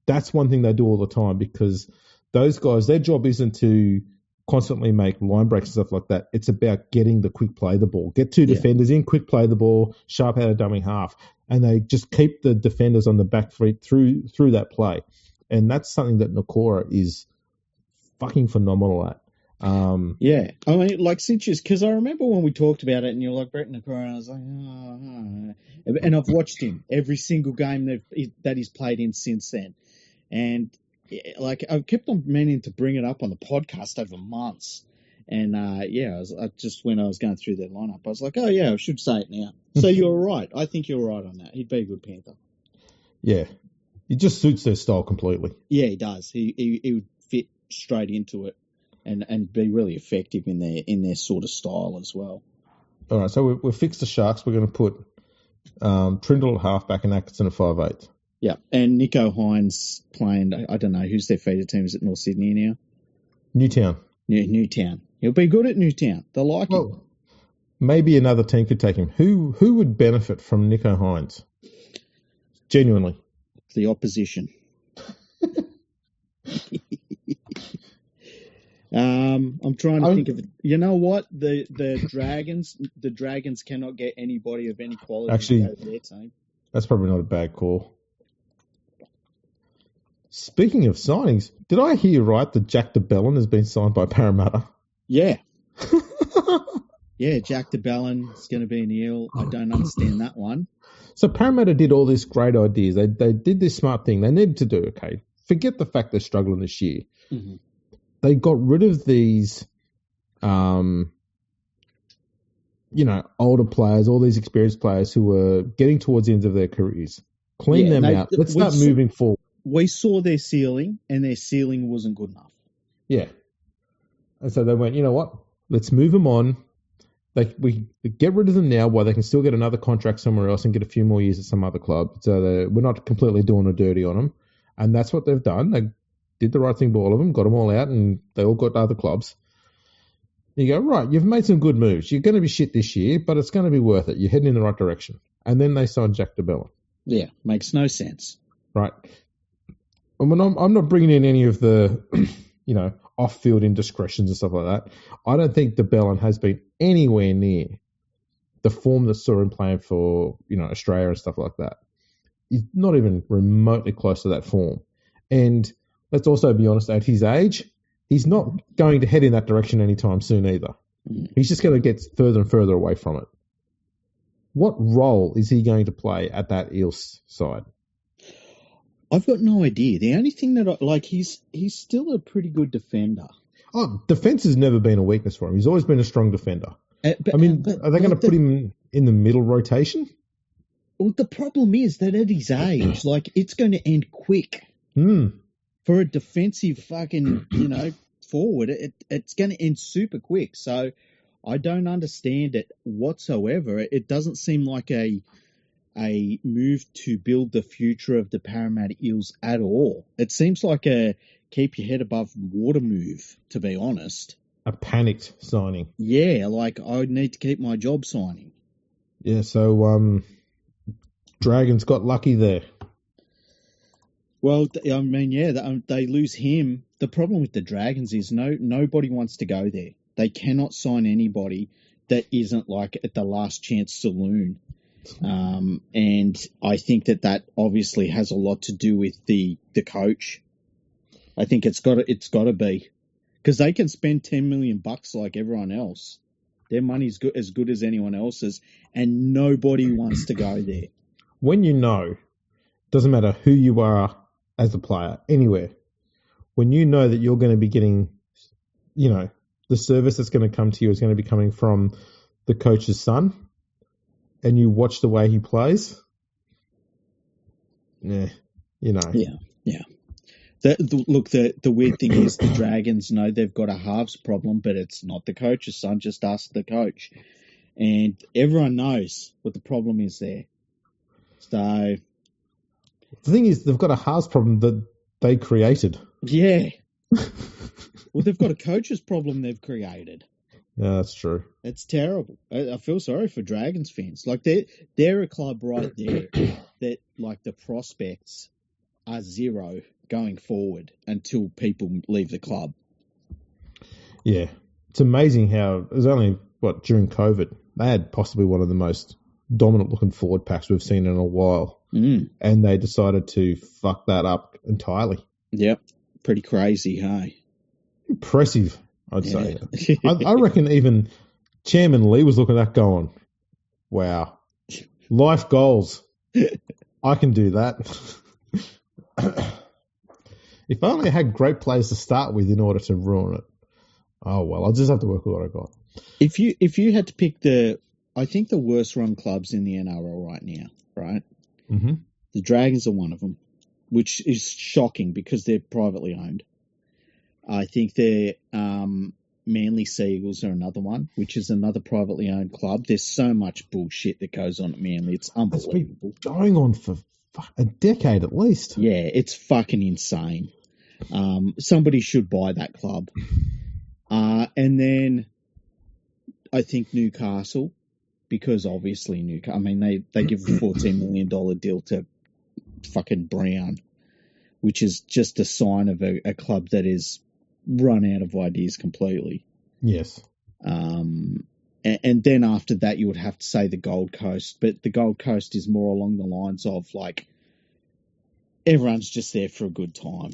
That's one thing they do all the time, because those guys, their job isn't to constantly make line breaks and stuff like that. It's about getting the quick play the ball. Get two defenders in, quick play the ball, sharp out of dummy half. And they just keep the defenders on the back feet through that play. And that's something that Nakora is fucking phenomenal at. Yeah. I mean, like, because I remember when we talked about it and you're like, Brett Nakora, and I was like, oh. And I've watched him every single game that he's played in since then. And, like, I've kept on meaning to bring it up on the podcast over months. And, when I was going through their lineup, I was like, oh, yeah, I should say it now. So you're right. I think you're right on that. He'd be a good Panther. Yeah. He just suits their style completely. Yeah, he does. He would fit straight into it and be really effective in their sort of style as well. All right, so we've fixed the Sharks. We're going to put Trindle at halfback and Atkinson at 5'8". Yeah, and Nico Hines playing, I don't know, who's their feeder team? Is it North Sydney now? Newtown. Yeah, Newtown. He'll be good at Newtown. They'll like him. Maybe another team could take him. Who would benefit from Nico Hines? Genuinely. The opposition. I'm trying to think of it. You know what? The Dragons cannot get anybody of any quality actually, out of their team. That's probably not a bad call. Speaking of signings, did I hear right that Jack de Belin has been signed by Parramatta? Yeah. Yeah, Jack DeBellin is going to be an eel. I don't understand that one. So Parramatta did all these great ideas. They did this smart thing they needed to do, okay? Forget the fact they're struggling this year. Mm-hmm. They got rid of these, older players, all these experienced players who were getting towards the end of their careers. Clean them out. Let's start moving forward. We saw their ceiling, and their ceiling wasn't good enough. Yeah. And so they went, you know what? Let's move them on. We get rid of them now while they can still get another contract somewhere else and get a few more years at some other club. So we're not completely doing a dirty on them. And that's what they've done. They did the right thing by all of them, got them all out, and they all got to other clubs. You go, right, you've made some good moves. You're going to be shit this year, but it's going to be worth it. You're heading in the right direction. And then they signed Jack DeBellin. Yeah, makes no sense. Right. And when I'm not bringing in any of the, off-field indiscretions and stuff like that. I don't think DeBellin has been anywhere near the form that saw him playing for, Australia and stuff like that. He's not even remotely close to that form. And let's also be honest, at his age, he's not going to head in that direction anytime soon either. He's just going to get further and further away from it. What role is he going to play at that Eels side? I've got no idea. The only thing that he's still a pretty good defender. Oh, defense has never been a weakness for him. He's always been a strong defender. Are they going to put him in the middle rotation? Well, the problem is that at his age, it's going to end quick. For a defensive fucking, forward, it's going to end super quick. So I don't understand it whatsoever. It doesn't seem like a move to build the future of the Parramatta Eels at all. It seems like a keep your head above water move, to be honest. A panicked signing. Yeah, I need to keep my job signing. Yeah, so Dragons got lucky there. Well, they lose him. The problem with the Dragons is nobody wants to go there. They cannot sign anybody that isn't at the last chance saloon. And I think that obviously has a lot to do with the coach. I think it's got to be, because they can spend $10 million like everyone else. Their money's as good as anyone else's, and nobody wants to go there. When doesn't matter who you are as a player, anywhere, when you know that you're going to be getting, the service that's going to come to you is going to be coming from the coach's son, and you watch the way he plays, Yeah. The weird thing is the Dragons know they've got a halves problem, but it's not the coach's son. Just ask the coach. And everyone knows what the problem is there. So the thing is, they've got a halves problem that they created. Yeah. Well, they've got a coach's problem they've created. Yeah, that's true. It's terrible. I feel sorry for Dragons fans. They're a club right there that the prospects are zero going forward until people leave the club. Yeah. It's amazing how it was only, during COVID, they had possibly one of the most dominant looking forward packs we've seen in a while. And they decided to fuck that up entirely. Yep. Pretty crazy, hey? Impressive, I'd say. I reckon even Chairman Lee was looking at that going, wow, life goals. I can do that. If only I had great players to start with in order to ruin it. Oh, well, I'll just have to work with what I got. If you had to pick I think the worst run clubs in the NRL right now, right? Mm-hmm. The Dragons are one of them, which is shocking because they're privately owned. I think they're Manly Seagulls are another one, which is another privately owned club. There's so much bullshit that goes on at Manly. It's unbelievable. It's been going on for a decade at least. Yeah, it's fucking insane. Somebody should buy that club. And then I think Newcastle, because obviously Newcastle, they give a $14 million deal to fucking Brown, which is just a sign of a club that is run out of ideas completely. Yes. And then after that, you would have to say the Gold Coast, but the Gold Coast is more along the lines of everyone's just there for a good time.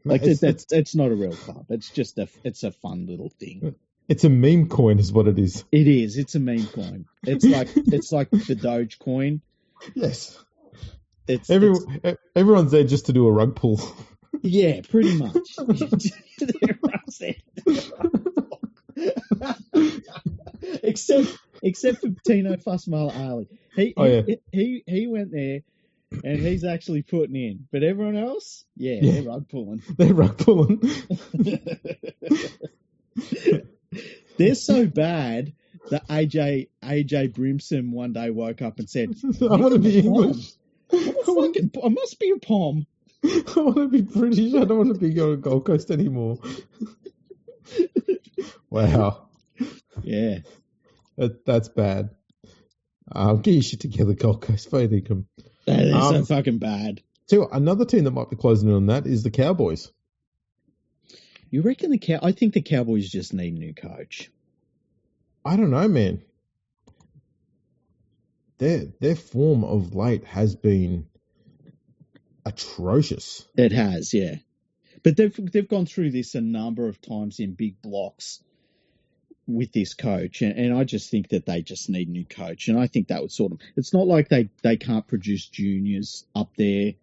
It's not a real club. It's just it's a fun little thing. It's a meme coin, is what it is. It is. It's a meme coin. It's like the Doge coin. Yes. It's Everyone's there just to do a rug pull. yeah, pretty much. Everyone's there. except for Tino Fussmala Ali. He went there and he's actually putting in. But everyone else, they're rug pulling. They're rug pulling. They're so bad that AJ Brimson one day woke up and said, I want to be English. I must be a Pom. I want to be British. I don't want to be on Gold Coast anymore. Wow. Yeah. That's bad. Get your shit together, Gold Coast. Fair income. They're so fucking bad. So another team that might be closing in on that is the Cowboys. You reckon I think the Cowboys just need a new coach. I don't know, man. Their form of late has been atrocious. It has, yeah. But they've gone through this a number of times in big blocks with this coach, and I just think that they just need a new coach, and I think that would sort them. It's not like they can't produce juniors up there.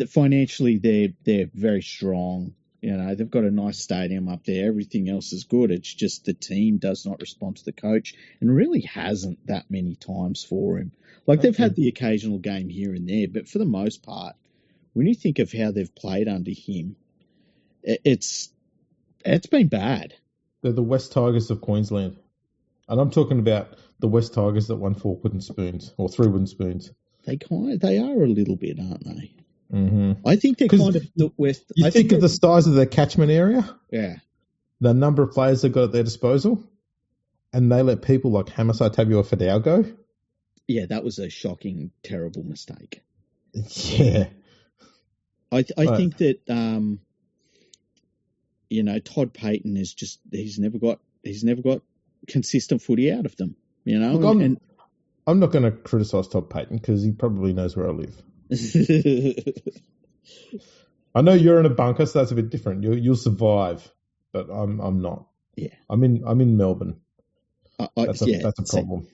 Financially, they're very strong. You know, they've got a nice stadium up there. Everything else is good. It's just the team does not respond to the coach, and really hasn't that many times for him. Like, they've had the occasional game here and there, but for the most part, when you think of how they've played under him, it's been bad. They're the West Tigers of Queensland. And I'm talking about the West Tigers that won 4 wooden spoons, or 3 wooden spoons. They are a little bit, aren't they? Mm-hmm. I think they're kind of the West. You think of the size of their catchment area? Yeah. The number of players they've got at their disposal? And they let people like Hamasai Tabuai-Fidel go? Yeah, that was a shocking, terrible mistake. Yeah. I think that, Todd Payton is just, he's never got consistent footy out of them, you know? Look, I'm not going to criticise Todd Payton because he probably knows where I live. I know you're in a bunker, so that's a bit different. You'll survive, but I'm not. Yeah, I'm in Melbourne. That's a problem.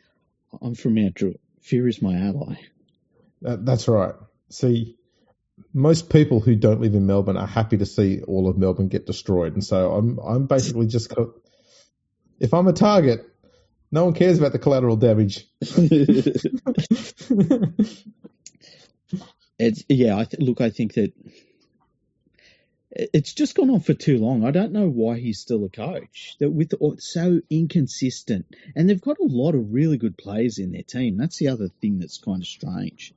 I'm from Mount Druitt. Fear is my ally. That's right. See, most people who don't live in Melbourne are happy to see all of Melbourne get destroyed, and so I'm basically just. If I'm a target, no one cares about the collateral damage. I think that it's just gone on for too long. I don't know why he's still a coach. That so inconsistent, and they've got a lot of really good players in their team. That's the other thing that's kind of strange,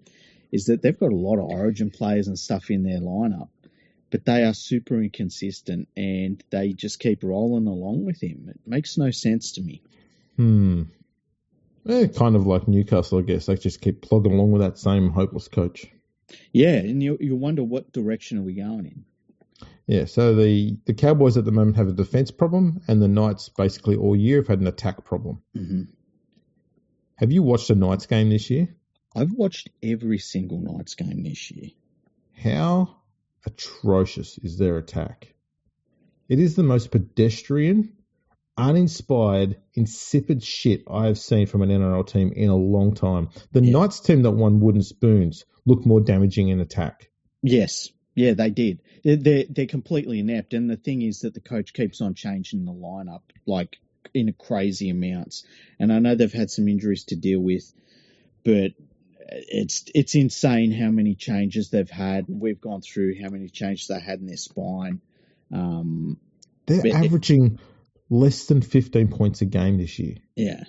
is that they've got a lot of Origin players and stuff in their lineup, but they are super inconsistent, and they just keep rolling along with him. It makes no sense to me. Kind of like Newcastle, I guess. They just keep plugging along with that same hopeless coach. Yeah, and you wonder what direction are we going in. Yeah, so the Cowboys at the moment have a defence problem, and the Knights basically all year have had an attack problem. Mm-hmm. Have you watched a Knights game this year? I've watched every single Knights game this year. How atrocious is their attack? It is the most pedestrian, uninspired, insipid shit I have seen from an NRL team in a long time. The Knights team that won wooden spoons looked more damaging in attack. Yes. Yeah, they did. They're completely inept, and the thing is that the coach keeps on changing the lineup like in crazy amounts. And I know they've had some injuries to deal with, but it's insane how many changes they've had. We've gone through how many changes they had in their spine. They're averaging less than 15 points a game this year. Yeah.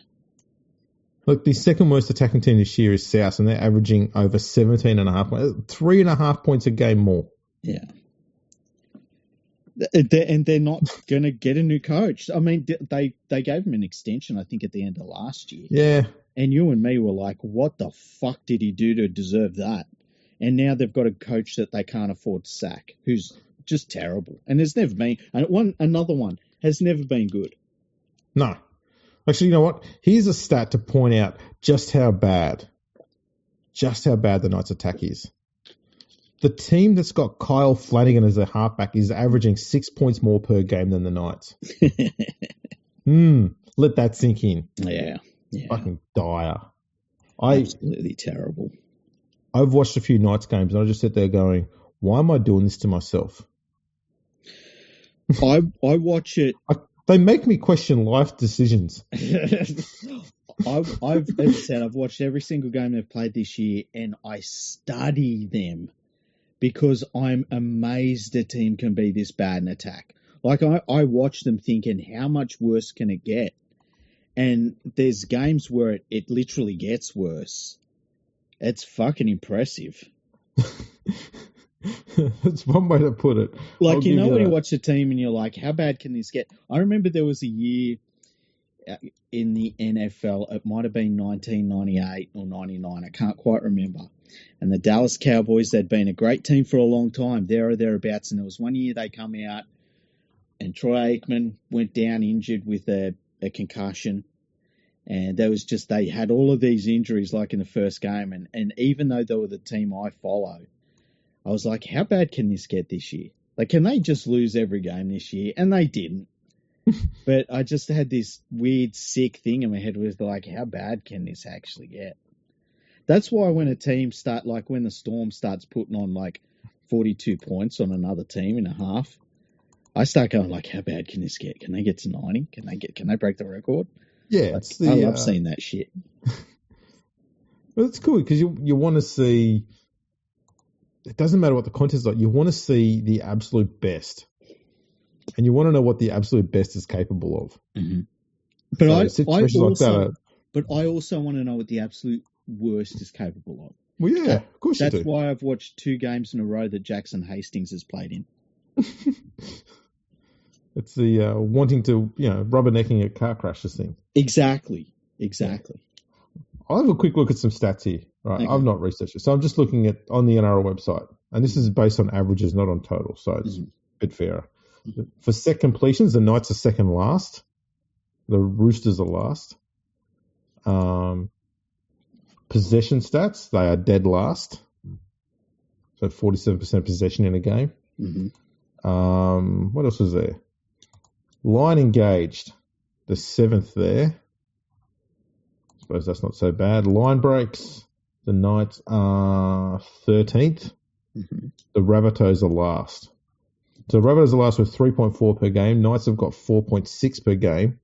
Look, the second worst attacking team this year is South, and they're averaging over 17.5 points, 3.5 points a game more. Yeah. And they're not going to get a new coach. I mean, they gave him an extension, I think, at the end of last year. Yeah. And you and me were like, what the fuck did he do to deserve that? And now they've got a coach that they can't afford to sack, who's just terrible. And there's never been another one has never been good. No. Actually, you know what? Here's a stat to point out just how bad the Knights' attack is. The team that's got Kyle Flanagan as a halfback is averaging 6 points more per game than the Knights. Let that sink in. Yeah. Fucking dire. Absolutely terrible. I've watched a few Knights games and I just sit there going, why am I doing this to myself? I watch it. They make me question life decisions. As I said, I've watched every single game they've played this year, and I study them because I'm amazed a team can be this bad in attack. Like I watch them thinking, how much worse can it get? And there's games where it literally gets worse. It's fucking impressive. That's one way to put it. Like, you know, when you watch a team and you're like, how bad can this get? I remember there was a year in the NFL, it might have been 1998 or 99, I can't quite remember. And the Dallas Cowboys, they'd been a great team for a long time, there or thereabouts. And there was one year they come out and Troy Aikman went down injured with a concussion. And there was just, they had all of these injuries like in the first game. And even though they were the team I follow, I was like, how bad can this get this year? Like, can they just lose every game this year? And they didn't. But I just had this weird, sick thing in my head was like, how bad can this actually get? That's why when a team when the Storm starts putting on like 42 points on another team in a half, I start going like, how bad can this get? Can they get to 90? Can they break the record? Yeah. Like, I love seeing that shit. Well, it's cool because you want to see, it doesn't matter what the contest is like, you want to see the absolute best. And you want to know what the absolute best is capable of. Mm-hmm. But so I also want to know what the absolute worst is capable of. Well, yeah, of course you do. That's why I've watched 2 games in a row that Jackson Hastings has played in. It's the wanting to, rubbernecking at car crashes thing. Exactly. I'll have a quick look at some stats here. Right, okay. I've not researched it, so I'm just looking at on the NRL website, and this is based on averages, not on total, so it's a bit fairer. For set completions, the Knights are second last. The Roosters are last. Possession stats, they are dead last. So 47% possession in a game. Mm-hmm. What else was there? Line engaged, the 7th there. I suppose that's not so bad. Line breaks, the Knights are 13th. Mm-hmm. The Rabbitohs are last. So the Rabbitohs are last with 3.4 per game. Knights have got 4.6 per game.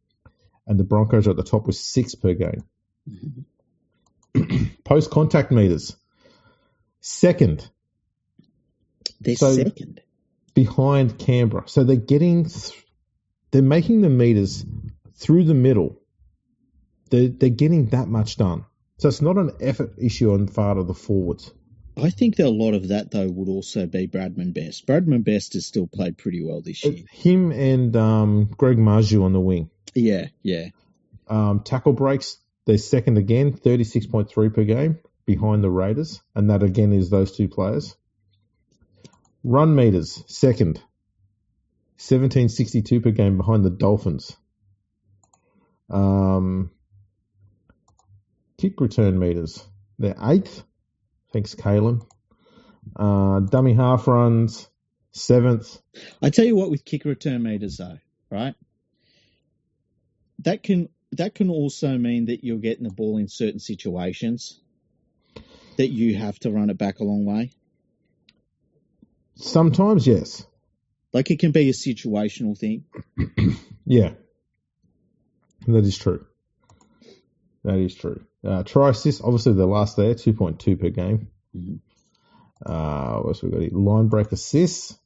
And the Broncos are at the top with 6 per game. Mm-hmm. Post-contact meters. Second. They're second. Behind Canberra. So they're they're making the meters through the middle. They're getting that much done. So it's not an effort issue on the part of the forwards. I think that a lot of that, though, would also be Bradman Best. Bradman Best has still played pretty well this year. Him and Greg Marju on the wing. Yeah. Tackle breaks, they're second again, 36.3 per game behind the Raiders. And that, again, is those 2 players. Run meters, second. 17.62 per game behind the Dolphins. Kick return meters, they're 8th. Thanks, Kalen. Dummy half runs, 7th. I tell you what, with kick return meters, though, right? That can also mean that you're getting the ball in certain situations that you have to run it back a long way. Sometimes, yes. Like it can be a situational thing. Yeah, that is true. Try assist, obviously the last there, 2.2 per game. Mm-hmm. What else we got here? Line break assists,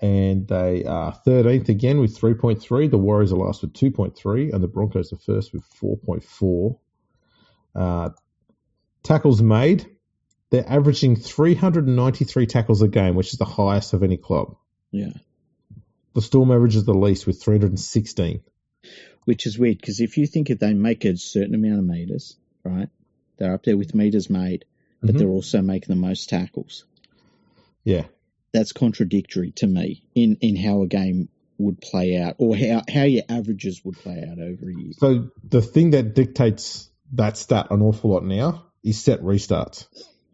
and they are 13th again with 3.3. The Warriors are last with 2.3, and the Broncos are first with 4.4. Tackles made, they're averaging 393 tackles a game, which is the highest of any club. Yeah. The Storm averages the least with 316. Which is weird, because if you think if they make a certain amount of meters, right, they're up there with meters made, but they're also making the most tackles. Yeah. That's contradictory to me in how a game would play out, or how your averages would play out over a year. So the thing that dictates that stat an awful lot now is set restarts.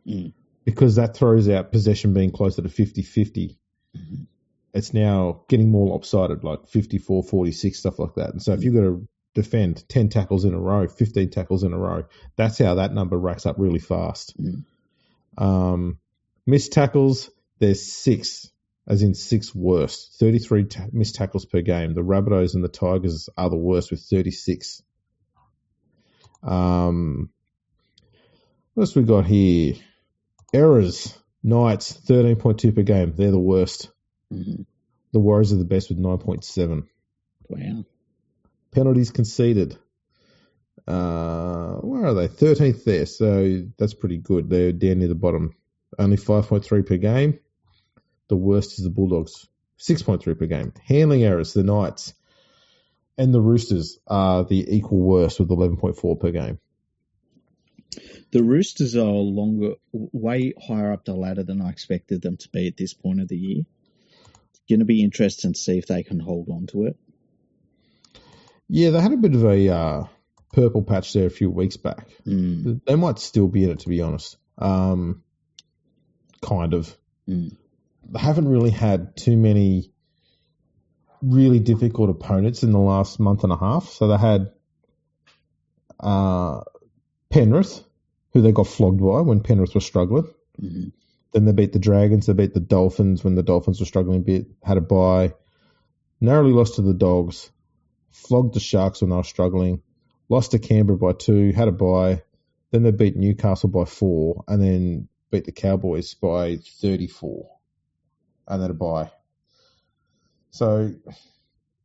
Mm. Because that throws out possession being closer to 50-50. Mm-hmm. it's now getting more lopsided, like 54-46, stuff like that. And so if you've got to defend 10 tackles in a row, 15 tackles in a row, that's how that number racks up really fast. Missed tackles, there's 6, as in 6 worst. 33 missed tackles per game. The Rabbitohs and the Tigers are the worst with 36. What else we got here? Errors, Knights, 13.2 per game. They're the worst. The Warriors are the best with 9.7. Wow. Penalties conceded. Where are they? 13th there, so that's pretty good. They're down near the bottom. Only 5.3 per game. The worst is the Bulldogs, 6.3 per game. Handling errors, the Knights and the Roosters are the equal worst with 11.4 per game. The Roosters are way higher up the ladder than I expected them to be at this point of the year. It's going to be interesting to see if they can hold on to it. Yeah, they had a bit of a purple patch there a few weeks back. They might still be in it, to be honest. Kind of. They haven't really had too many really difficult opponents in the last month and a half. So they had Penrith, who they got flogged by when Penrith was struggling. Then they beat the Dragons. They beat the Dolphins when the Dolphins were struggling a bit. Had a bye. Narrowly lost to the Dogs. Flogged the Sharks when they were struggling. Lost to Canberra by 2. Had a bye. Then they beat Newcastle by 4. And then beat the Cowboys by 34. And then a bye. So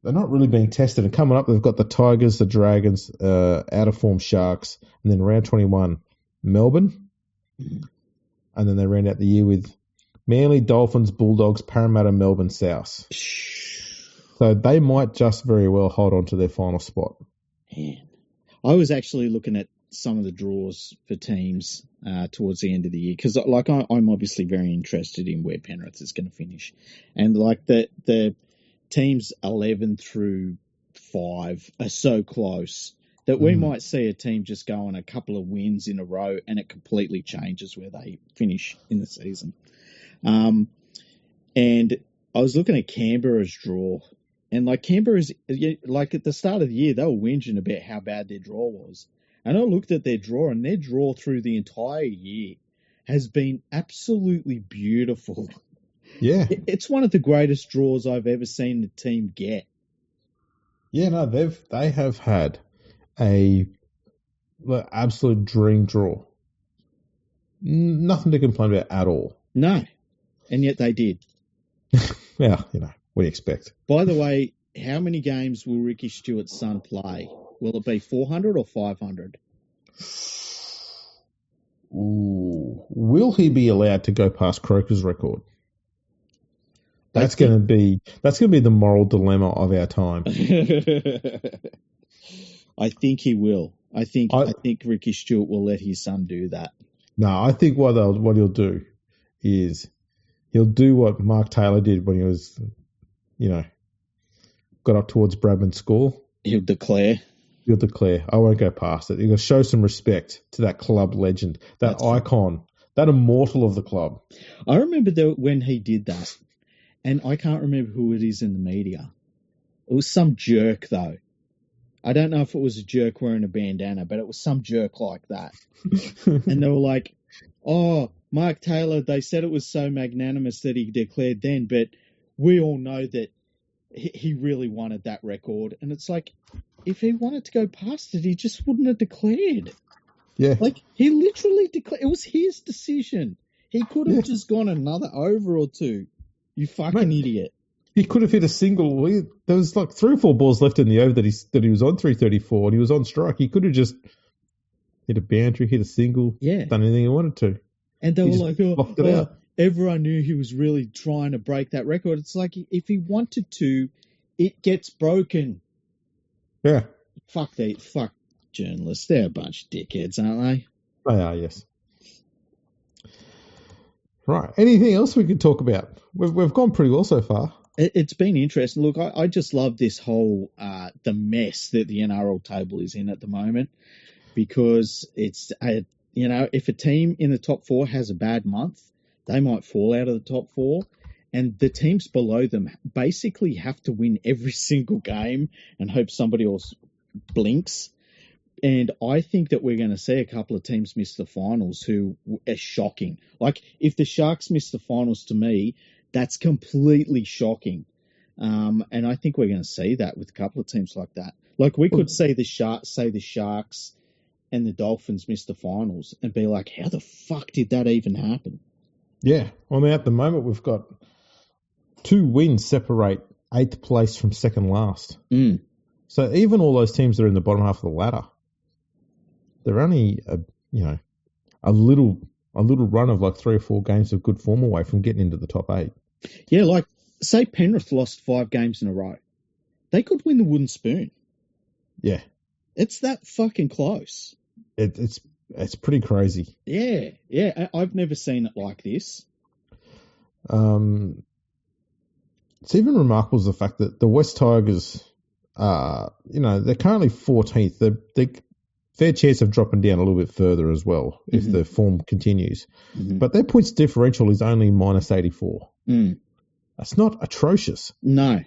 they're not really being tested. And coming up, they've got the Tigers, the Dragons, out of form Sharks. And then round 21, Melbourne. And then they round out the year with Manly, Dolphins, Bulldogs, Parramatta, Melbourne, South. So they might just very well hold on to their final spot. Man. I was actually looking at some of the draws for teams towards the end of the year because, like, I'm obviously very interested in where Penrith is going to finish, and like the teams 11 through 5 are so close that we might see a team just go on a couple of wins in a row, and it completely changes where they finish in the season. And I was looking at Canberra's draw. And like Canberra's, like at the start of the year, they were whinging about how bad their draw was. And I looked at their draw, and their draw through the entire year has been absolutely beautiful. Yeah. It's one of the greatest draws I've ever seen the team get. Yeah, no, they have had a absolute dream draw. Nothing to complain about at all. No. And yet they did. Yeah, what do you expect? By the way, how many games will Ricky Stewart's son play? Will it be 400 or 500? Ooh. Will he be allowed to go past Croker's record? That's going to be the moral dilemma of our time. I think he will. I think Ricky Stewart will let his son do that. No, I think what he'll do is he'll do what Mark Taylor did when he was, got up towards Bradman's score. He'll declare, I won't go past it. He'll show some respect to that club legend, that icon, that immortal of the club. I remember when he did that, and I can't remember who it is in the media. It was some jerk, though. I don't know if it was a jerk wearing a bandana, but it was some jerk like that. And they were like, oh, Mark Taylor, they said it was so magnanimous that he declared then, but we all know that he really wanted that record. And it's like, if he wanted to go past it, he just wouldn't have declared. Yeah. Like, he literally declared. It was his decision. He could have just gone another over or two. You fucking idiot. He could have hit a single. There was like 3 or 4 balls left in the over that he was on 334 and he was on strike. He could have just hit a boundary, hit a single, done anything he wanted to. And they were like, everyone knew he was really trying to break that record. It's like, if he wanted to, it gets broken. Yeah. Fuck journalists. They're a bunch of dickheads, aren't they? They are, yes. Right. Anything else we could talk about? We've gone pretty well so far. It's been interesting. Look, I just love this whole the mess that the NRL table is in at the moment, because it's if a team in the top 4 has a bad month, they might fall out of the top 4, and the teams below them basically have to win every single game and hope somebody else blinks. And I think that we're going to see a couple of teams miss the finals who are shocking. Like, if the Sharks miss the finals, to me, that's completely shocking. And I think we're going to see that with a couple of teams like that. Like, we could see the Sharks and the Dolphins miss the finals and be like, how the fuck did that even happen? Yeah. I mean, at the moment, we've got 2 wins separate 8th place from second last. Mm. So even all those teams that are in the bottom half of the ladder, they're only a little run of like 3 or 4 games of good form away from getting into the top 8. Yeah, like say Penrith lost 5 games in a row, they could win the wooden spoon. Yeah, it's that fucking close. It's pretty crazy. Yeah. I've never seen it like this. It's even remarkable is the fact that the West Tigers, they're currently 14th. They're fair chance of dropping down a little bit further as well if the form continues. Mm-hmm. But their points differential is only minus 84. Mm. That's not atrocious. No.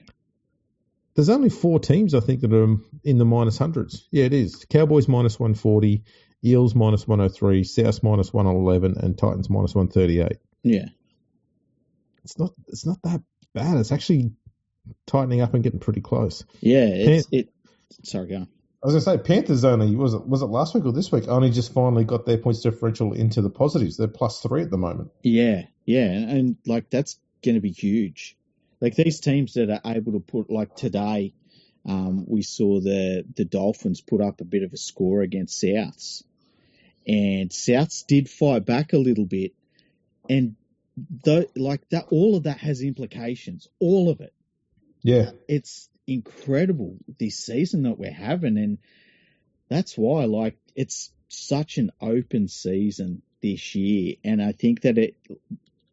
There's only 4 teams, I think, that are in the minus hundreds. Yeah, it is. Cowboys minus 140, Eels minus 103, South minus 111, and Titans minus 138. Yeah. It's not that bad. It's actually tightening up and getting pretty close. Yeah, sorry, go on. I was going to say, Panthers only, was it last week or this week, only just finally got their points differential into the positives. They're plus 3 at the moment. Yeah. And like, that's going to be huge. Like, these teams that are able to put, like today, we saw the Dolphins put up a bit of a score against Souths. And Souths did fight back a little bit. And all of that has implications. All of it. Yeah. It's incredible this season that we're having, and that's why it's such an open season this year, and I think that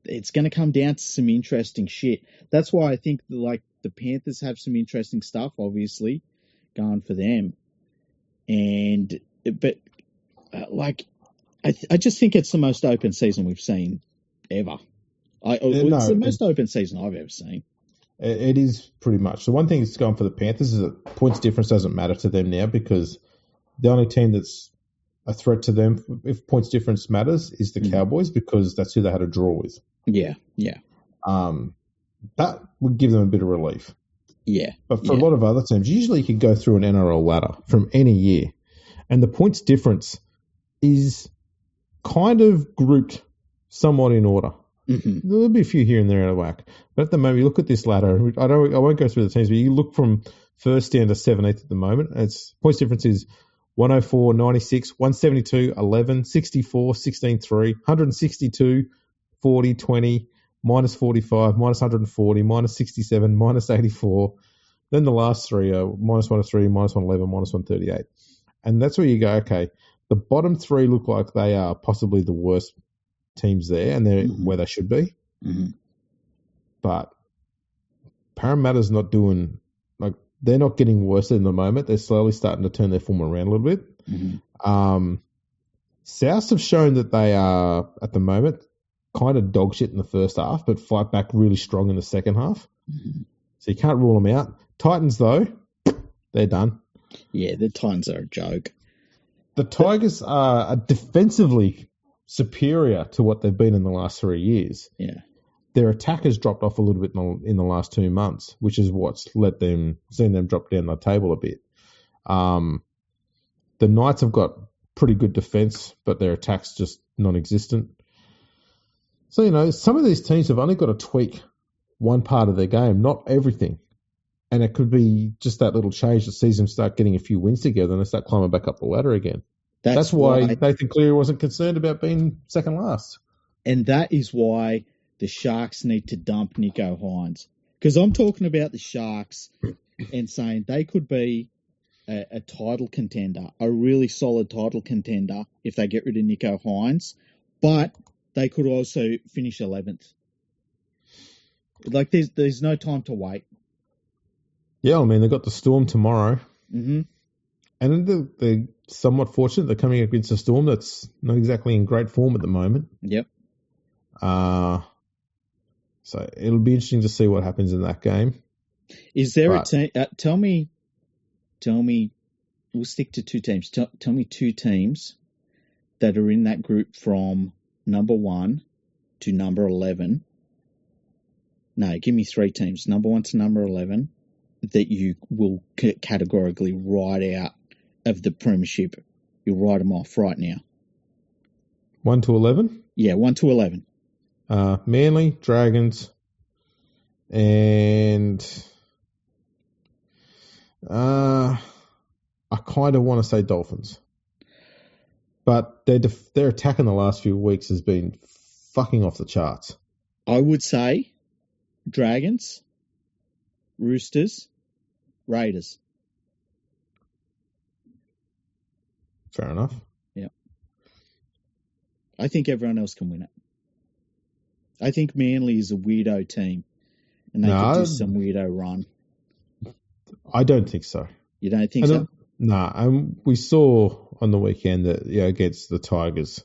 it's going to come down to some interesting shit. That's why I think the Panthers have some interesting stuff obviously going for them, I just think it's the most open season we've seen ever. It's the most open season I've ever seen. It is pretty much. The one thing that's going for the Panthers is that points difference doesn't matter to them now, because the only team that's a threat to them, if points difference matters, is the Cowboys, because that's who they had a draw with. Yeah. That would give them a bit of relief. Yeah. But for a lot of other teams, usually you could go through an NRL ladder from any year, and the points difference is kind of grouped somewhat in order. Mm-hmm. There'll be a few here and there out of whack. But at the moment, you look at this ladder. I won't go through the teams, but you look from first down to 17th at the moment. Its points difference is 104, 96, 172, 11, 64, 16, 3, 162, 40, 20, minus 45, minus 140, minus 67, minus 84. Then the last 3 are minus 103, minus 111, minus 138. And that's where you go, okay, the bottom 3 look like they are possibly the worst teams there, and they're where they should be. Mm-hmm. But Parramatta's not doing, they're not getting worse in the moment. They're slowly starting to turn their form around a little bit. Mm-hmm. Souths have shown that they are, at the moment, kind of dog shit in the first half, but fight back really strong in the second half. Mm-hmm. So you can't rule them out. Titans, though, they're done. Yeah, the Titans are a joke. The Tigers are defensively superior to what they've been in the last 3 years. Yeah. Their attack has dropped off a little bit in the last 2 months, which is what's seen them drop down the table a bit. The Knights have got pretty good defense, but their attack's just non-existent. So, some of these teams have only got to tweak one part of their game, not everything. And it could be just that little change that sees them start getting a few wins together and they start climbing back up the ladder again. That's why Nathan Cleary wasn't concerned about being second last. And that is why the Sharks need to dump Nico Hines. Because I'm talking about the Sharks and saying they could be a title contender, a really solid title contender if they get rid of Nico Hines. But they could also finish 11th. There's no time to wait. Yeah, I mean, they've got the Storm tomorrow. Mm-hmm. And they're somewhat fortunate. They're coming against a Storm that's not exactly in great form at the moment. Yep. So it'll be interesting to see what happens in that game. Is there a team? Tell me. We'll stick to two teams. Tell me two teams that are in that group from number 1 to number 11. No, give me 3 teams. Number 1 to number 11 that you will categorically write out of the premiership. You'll write them off right now. 1 to 11? Yeah, 1 to 11. Manly, Dragons, and I kind of want to say Dolphins. But their attack in the last few weeks has been fucking off the charts. I would say Dragons, Roosters, Raiders. Fair enough. Yeah. I think everyone else can win it. I think Manly is a weirdo team, and they could do some weirdo run. I don't think so. You don't think so? Nah, we saw on the weekend that against the Tigers,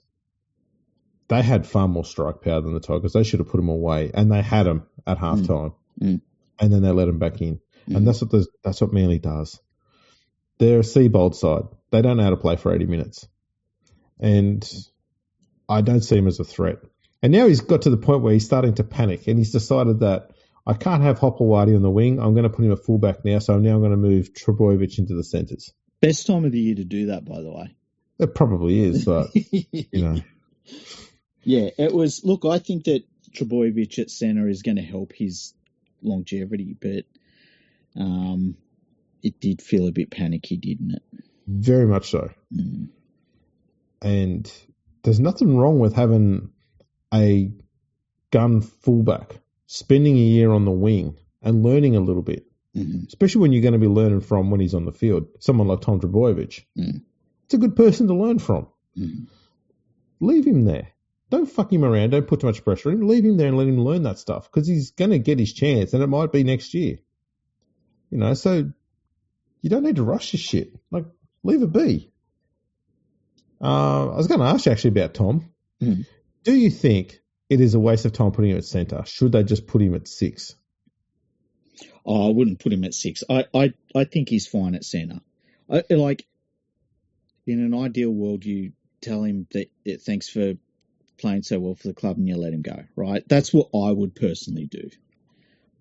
they had far more strike power than the Tigers. They should have put them away, and they had them at halftime, and then they let them back in, and that's what Manly does. They're a Seabold side. They don't know how to play for 80 minutes, and I don't see him as a threat. And now he's got to the point where he's starting to panic, and he's decided that I can't have Hopewadi on the wing. I'm going to put him at fullback now, so now I'm going to move Trbojevic into the centres. Best time of the year to do that, by the way. It probably is, but, Yeah, it was. Look, I think that Trbojevic at centre is going to help his longevity, but it did feel a bit panicky, didn't it? Very much so. And there's nothing wrong with having a gun fullback, spending a year on the wing and learning a little bit, especially when you're going to be learning from when he's on the field. Someone like Tom Trbojevic. It's a good person to learn from. Leave him there. Don't fuck him around. Don't put too much pressure on him. Leave him there and let him learn that stuff because he's going to get his chance and it might be next year. So you don't need to rush this shit. Like, leave it be. I was going to ask you actually about Tom. Do you think it is a waste of time putting him at centre? Should they just put him at 6? Oh, I wouldn't put him at 6. I think he's fine at centre. Like, in an ideal world, you tell him that thanks for playing so well for the club and you let him go, right? That's what I would personally do.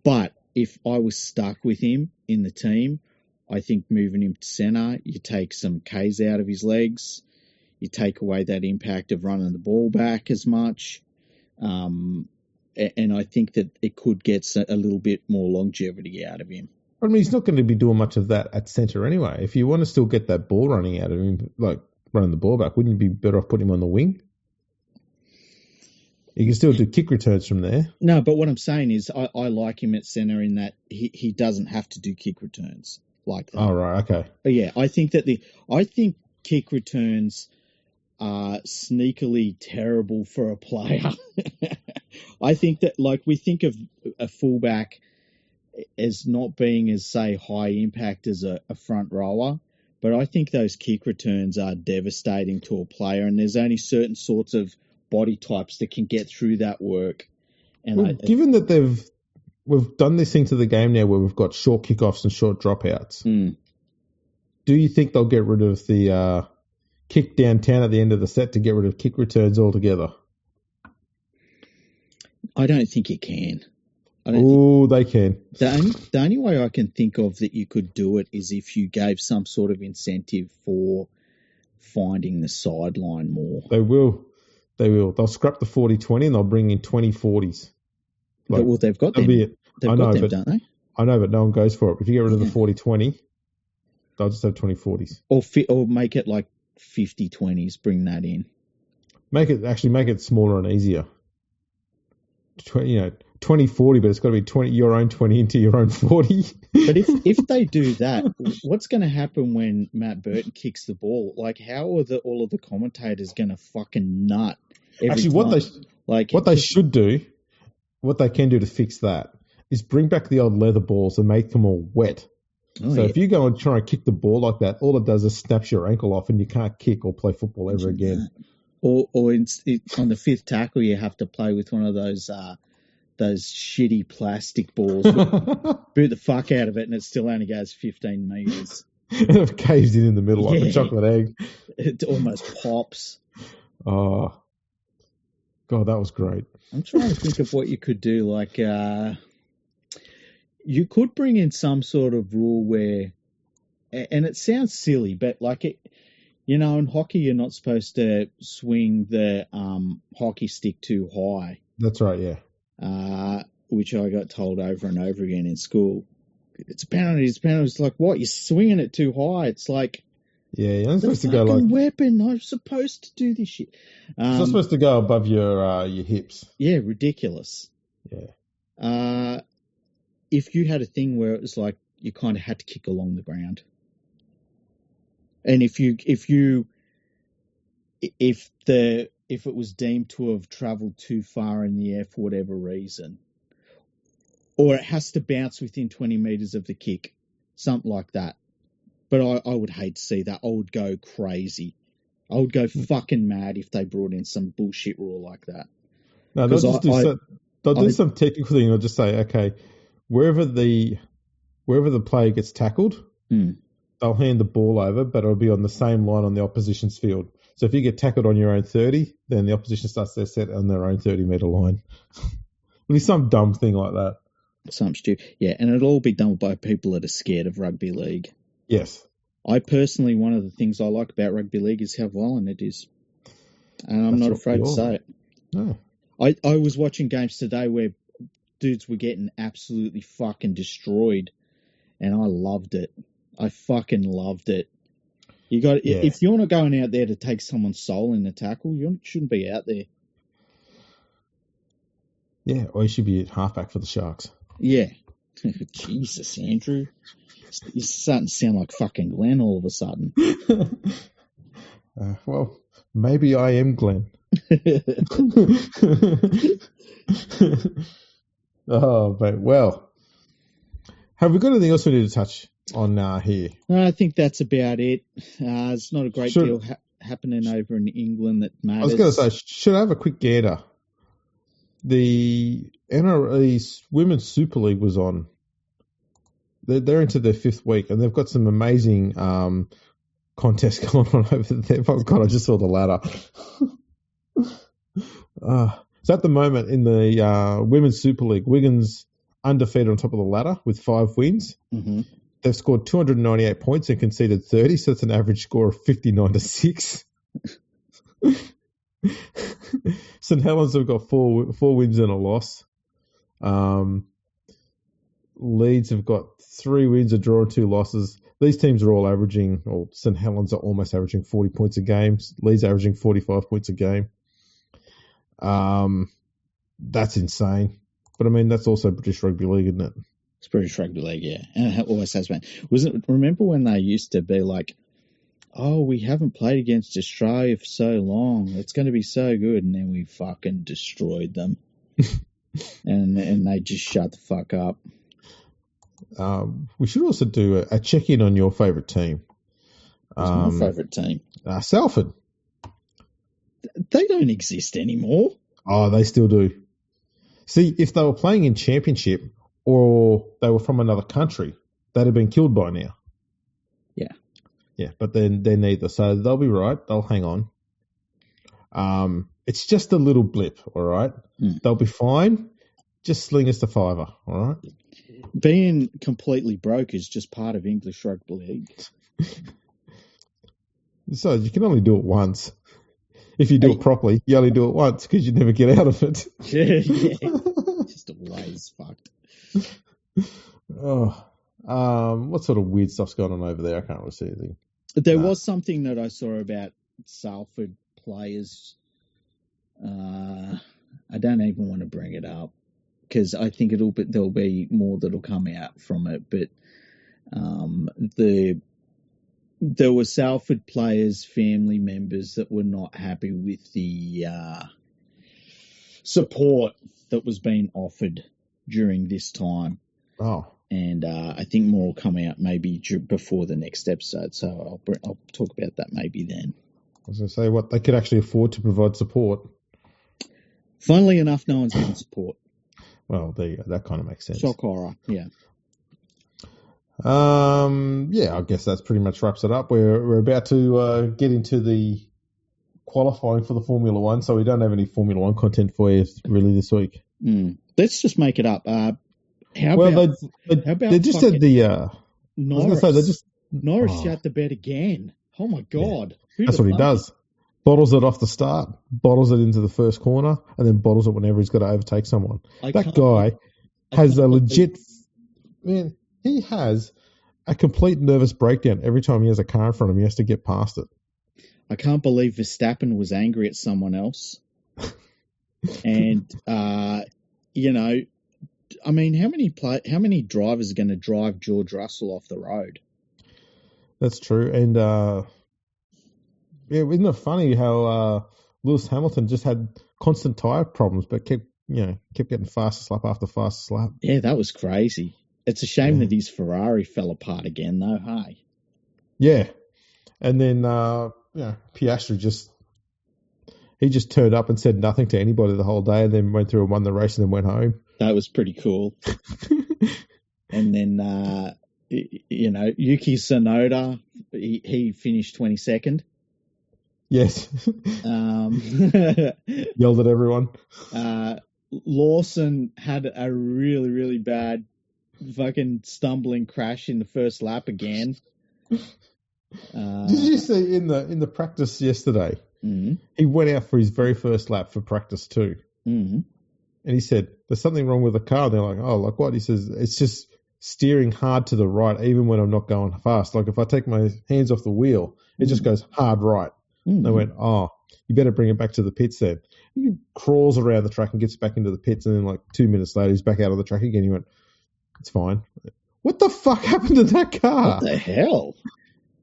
But if I was stuck with him in the team, I think moving him to centre, you take some K's out of his legs, you take away that impact of running the ball back as much. And I think that it could get a little bit more longevity out of him. I mean, he's not going to be doing much of that at centre anyway. If you want to still get that ball running out of him, like running the ball back, wouldn't you be better off putting him on the wing? You can still do kick returns from there. No, but what I'm saying is I like him at centre in that he doesn't have to do kick returns like that. Oh, right, okay. But yeah, I think kick returns are sneakily terrible for a player. I think that, like, we think of a fullback as not being as, say, high impact as a front rower, but I think those kick returns are devastating to a player, and there's only certain sorts of body types that can get through that work. And given that we've done this thing to the game now where we've got short kickoffs and short dropouts, do you think they'll get rid of the kick downtown at the end of the set to get rid of kick returns altogether? I don't think you can. They can. The only way I can think of that you could do it is if you gave some sort of incentive for finding the sideline more. They will. They'll scrap the 40-20 and they'll bring in 20-40s. Like, well, they've got them. Don't they? I know, but no one goes for it. If you get rid of the 40-20, they'll just have 20-40s. Or make it like 50-20s, bring that in. Make it smaller and easier. 20-40, but it's got to be your own 20 into your own 40. But if they do that, what's going to happen when Matt Burton kicks the ball? Like, how are all of the commentators going to fucking nut? What they should do, what they can do to fix that, is bring back the old leather balls and make them all wet. If you go and try and kick the ball like that, all it does is snaps your ankle off and you can't kick or play football ever again. Or on the fifth tackle, you have to play with one of those those shitty plastic balls, boot the fuck out of it, and it still only goes 15 metres. It caves in the middle like a chocolate egg. It almost pops. Oh, God, that was great. I'm trying to think of what you could do. Like, you could bring in some sort of rule where, and it sounds silly, but like it, you know, in hockey, you're not supposed to swing the hockey stick too high. That's right, yeah. Which I got told over and over again in school. It's a penalty. It's like, what? You're swinging it too high. It's like, yeah, you're not supposed to go like weapon. I'm supposed to do this shit. It's not supposed to go above your hips. Yeah, ridiculous. Yeah. If you had a thing where it was like you kind of had to kick along the ground, and if it was deemed to have travelled too far in the air for whatever reason, or it has to bounce within 20 metres of the kick, something like that. But I would hate to see that. I would go crazy. I would go fucking mad if they brought in some bullshit rule like that. No, they'll do some technical thing. They'll just say, okay, wherever the player gets tackled, they'll hand the ball over, but it'll be on the same line on the opposition's field. So if you get tackled on your own 30, then the opposition starts their set on their own 30-metre line. It'll be some dumb thing like that. Some stupid. Yeah, and it'll all be done by people that are scared of rugby league. Yes. I personally, one of the things I like about rugby league is how violent it is. And I'm not afraid to say it. No. I was watching games today where dudes were getting absolutely fucking destroyed, and I loved it. I fucking loved it. If you're not going out there to take someone's soul in a tackle, you shouldn't be out there. Yeah, or you should be at halfback for the Sharks. Yeah. Jesus, Andrew. You're starting to sound like fucking Glenn all of a sudden. Well, maybe I am Glenn. Oh, but well. Have we got anything else we need to touch on here? No, I think that's about it. It's not a great deal happening over in England that matters. I was going to say, should I have a quick gander? The NRL Women's Super League was on. They're into their 5th week, and they've got some amazing contests going on over there. Oh, God, I just saw the ladder. So at the moment in the Women's Super League, Wigan's undefeated on top of the ladder with 5 wins. Mm-hmm. They've scored 298 points and conceded 30, so that's an average score of 59-6. St Helens have got four wins and a loss. Leeds have got 3 wins, a draw, and 2 losses. These teams are all averaging, or St Helens are almost averaging 40 points a game. Leeds averaging 45 points a game. That's insane. But I mean, that's also British Rugby League, isn't it? It's British Rugby League, yeah. And it always has been. Remember when they used to be like, oh, we haven't played against Australia for so long. It's going to be so good. And then we fucking destroyed them. and they just shut the fuck up. We should also do a check-in on your favourite team. Who's my favourite team? Salford. They don't exist anymore. Oh, they still do. See, if they were playing in Championship or they were from another country, they'd have been killed by now. Yeah. Yeah, but they're neither. So they'll be right. They'll hang on. It's just a little blip, all right? They'll be fine. Just sling us the $5, all right? Being completely broke is just part of English rugby league. So you can only do it once. If you do it properly, you only do it once because you never get out of it. Yeah. Just always fucked. What sort of weird stuff's going on over there? I can't really see anything. There was something that I saw about Salford players. I don't even want to bring it up because I think there'll be more that'll come out from it. But there were Salford players' family members that were not happy with the support that was being offered during this time. Oh. And I think more will come out maybe before the next episode. So I'll talk about that maybe then. I was going to say, what, they could actually afford to provide support. Funnily enough, no one's giving support. Well, there you go. That kind of makes sense. Shock horror, yeah. Yeah, I guess that's pretty much wraps it up. We're about to get into the qualifying for the Formula One, so we don't have any Formula One content for you really this week. Let's just make it up. How about they just said the Norris? Norris shot the bed again. Oh my God! Yeah. That's what he does. Bottles it off the start, bottles it into the first corner, and then bottles it whenever he's got to overtake someone. That guy has a legit man. He has a complete nervous breakdown every time he has a car in front of him. He has to get past it. I can't believe Verstappen was angry at someone else. And, you know, I mean, how many drivers are going to drive George Russell off the road? That's true. And, yeah, isn't it funny how Lewis Hamilton just had constant tyre problems, but kept getting faster lap after faster lap? Yeah, that was crazy. It's a shame that his Ferrari fell apart again, though, hey? Yeah. And then, Piastri just turned up and said nothing to anybody the whole day and then went through and won the race and then went home. That was pretty cool. And then, Yuki Tsunoda, he finished 22nd. Yes. Yelled at everyone. Lawson had a really, really bad fucking stumbling crash in the first lap again. Did you see in the practice yesterday? Mm-hmm. He went out for his very first lap for practice too. Mm-hmm. And he said, "There's something wrong with the car." And they're like, "Oh, like what?" He says, "It's just steering hard to the right, even when I'm not going fast. Like if I take my hands off the wheel, it just goes hard right." Mm-hmm. They went, "Oh, you better bring it back to the pits then." He crawls around the track and gets back into the pits, and then like 2 minutes later, he's back out of the track again. He went, "It's fine." What the fuck happened to that car? What the hell?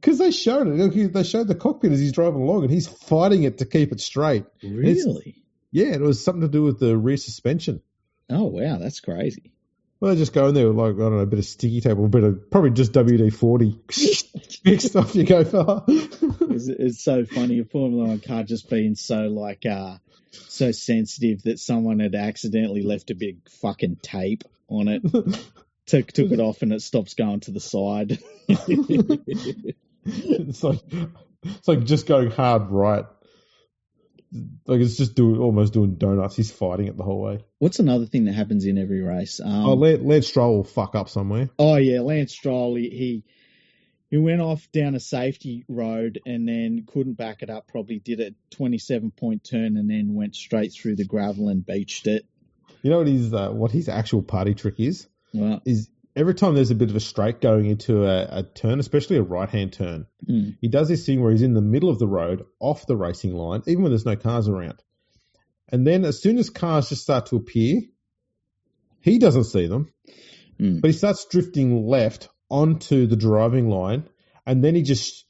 Because they showed it. They showed the cockpit as he's driving along, and he's fighting it to keep it straight. Really? Yeah, it was something to do with the rear suspension. Oh, wow, that's crazy. Well, they just go in there with, like, I don't know, a bit of sticky tape or a bit of probably just WD-40. Big stuff you go, fella. It's so funny. A Formula One car just being so, so sensitive that someone had accidentally left a big fucking tape on it. Took it off and it stops going to the side. It's like just going hard right. Like it's just almost doing donuts. He's fighting it the whole way. What's another thing that happens in every race? Lance Stroll will fuck up somewhere. Oh yeah, Lance Stroll. He went off down a safety road and then couldn't back it up. Probably did a 27-point turn and then went straight through the gravel and beached it. You know what his actual party trick is? Well, is every time there's a bit of a straight going into a turn, especially a right-hand turn, he does this thing where he's in the middle of the road, off the racing line, even when there's no cars around. And then as soon as cars just start to appear, he doesn't see them, but he starts drifting left onto the driving line, and then he just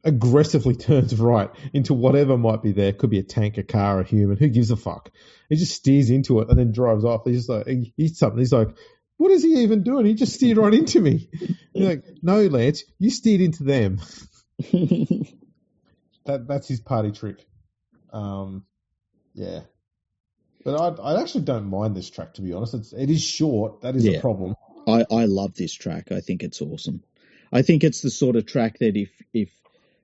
aggressively turns right into whatever might be there. Could be a tank, a car, a human. Who gives a fuck? He just steers into it and then drives off. He's just like, he's something. He's like, what is he even doing? He just steered right into me. You're like, no, Lance, you steered into them. That's his party trick. Yeah. But I actually don't mind this track, to be honest. It is short. That is a problem. I love this track. I think it's awesome. I think it's the sort of track that if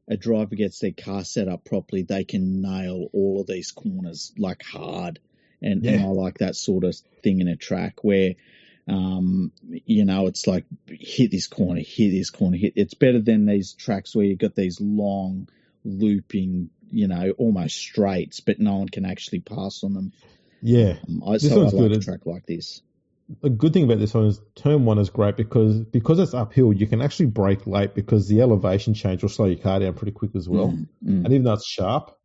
a driver gets their car set up properly, they can nail all of these corners like hard. And I like that sort of thing in a track where, it's like hit this corner. It's better than these tracks where you've got these long looping, almost straights, but no one can actually pass on them. Yeah. I like a track like this. A good thing about this one is turn one is great because it's uphill, you can actually brake late because the elevation change will slow your car down pretty quick as well. And even though it's sharp,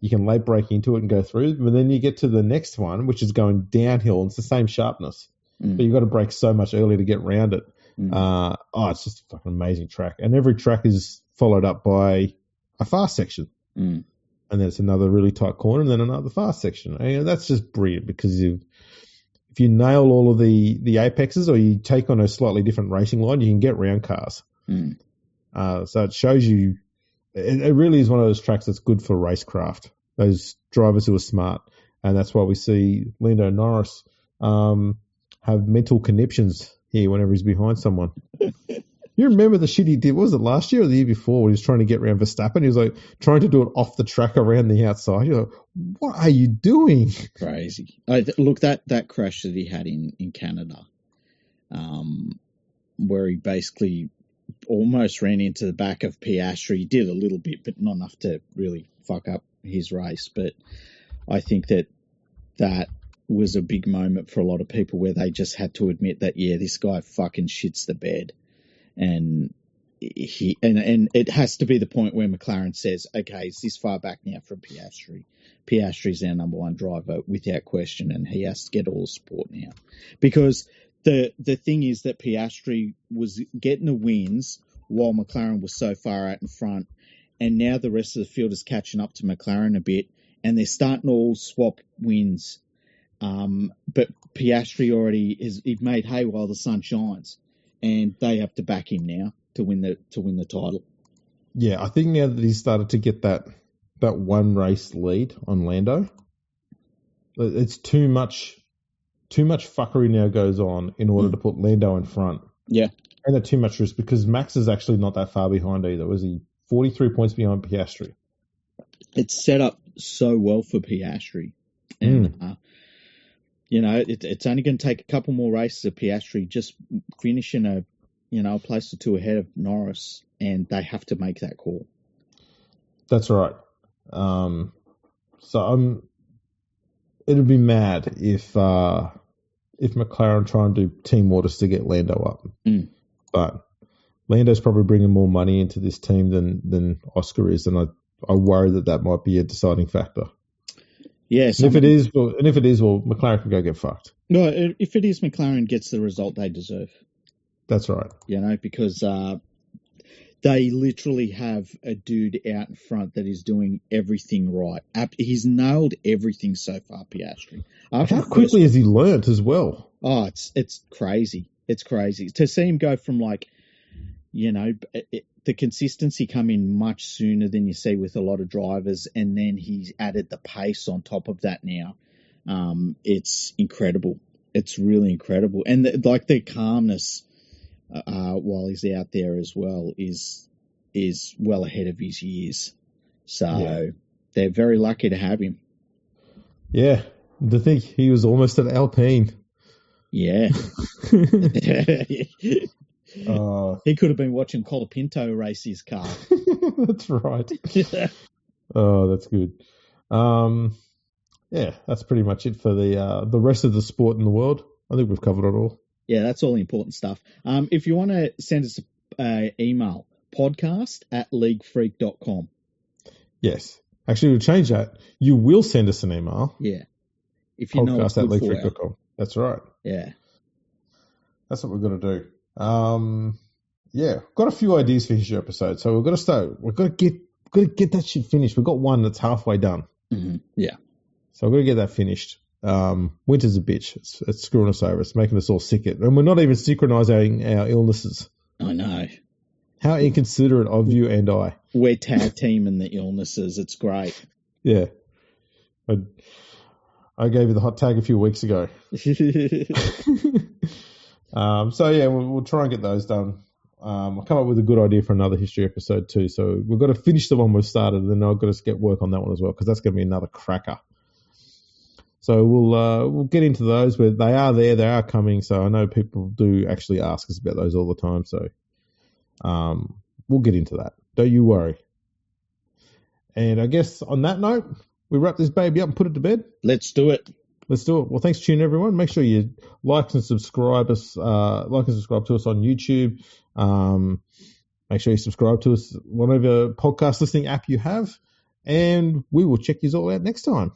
you can late brake into it and go through. But then you get to the next one, which is going downhill, and it's the same sharpness. But you've got to brake so much earlier to get around it. It's just a fucking amazing track. And every track is followed up by a fast section. And then it's another really tight corner and then another fast section. And that's just brilliant because if you nail all of the apexes or you take on a slightly different racing line, you can get round cars. So it shows you, it really is one of those tracks that's good for racecraft, those drivers who are smart. And that's why we see Lando Norris have mental conniptions here whenever he's behind someone. You remember the shit he did? What was it, last year or the year before when he was trying to get around Verstappen? He was like trying to do it off the track around the outside. You're like, what are you doing? Crazy. Look, that crash that he had in Canada, where he basically almost ran into the back of Piastri. He did a little bit, but not enough to really fuck up his race. But I think that was a big moment for a lot of people where they just had to admit that, yeah, this guy fucking shits the bed. And it has to be the point where McLaren says, okay, it's this far back now from Piastri. Piastri's our number one driver without question, and he has to get all the support now. Because the thing is that Piastri was getting the wins while McLaren was so far out in front, and now the rest of the field is catching up to McLaren a bit, and they're starting to all swap wins. But Piastri he made hay while the sun shines. And they have to back him now to win the title. Yeah, I think now that he's started to get that one race lead on Lando, it's too much fuckery now goes on in order to put Lando in front. Yeah. And at too much risk because Max is actually not that far behind either. Was he 43 points behind Piastri? It's set up so well for Piastri. And, it's only going to take a couple more races of Piastri just finishing a place or two ahead of Norris, and they have to make that call. That's right. So it'd be mad if McLaren try and do team orders to get Lando up. But Lando's probably bringing more money into this team than Oscar is, and I worry that might be a deciding factor. Yes, and if it is, McLaren can go get fucked. No, if it is, McLaren gets the result they deserve. That's right. Because they literally have a dude out in front that is doing everything right. He's nailed everything so far, Piastri. How quickly has he learnt as well? Oh, it's crazy. It's crazy to see him go from the consistency come in much sooner than you see with a lot of drivers, and then he's added the pace on top of that now. It's incredible. It's really incredible. And the calmness while he's out there as well is well ahead of his years. So they're very lucky to have him. Yeah. To think he was almost at Alpine. Yeah. He could have been watching Colapinto race his car. That's right. Oh, that's good. That's pretty much it for the rest of the sport in the world. I think we've covered it all. Yeah, that's all the important stuff. If you want to send us an email, podcast@leaguefreak.com. Yes. Actually, we'll change that. You will send us an email. Yeah. If you know what's good for you. Podcast@leaguefreak.com. That's right. Yeah. That's what we're going to do. Got a few ideas for future episodes. So we've got to start. We've got to get that shit finished. We've got one that's halfway done. Mm-hmm. Yeah. So we've got to get that finished. Winter's a bitch. It's screwing us over. It's making us all sick. And we're not even synchronizing our illnesses. I know. How inconsiderate of you and I. We're tag teaming the illnesses. It's great. Yeah. I gave you the hot tag a few weeks ago. We'll try and get those done. I'll come up with a good idea for another history episode too. So we've got to finish the one we've started, and then I've got to get work on that one as well because that's going to be another cracker. So we'll get into those, but they are there, they are coming. So I know people do actually ask us about those all the time. So we'll get into that. Don't you worry. And I guess on that note, we wrap this baby up and put it to bed. Let's do it. Well, thanks for tuning in, everyone. Make sure you like and subscribe to us on YouTube. Make sure you subscribe to us whatever podcast listening app you have, and we will check you all out next time.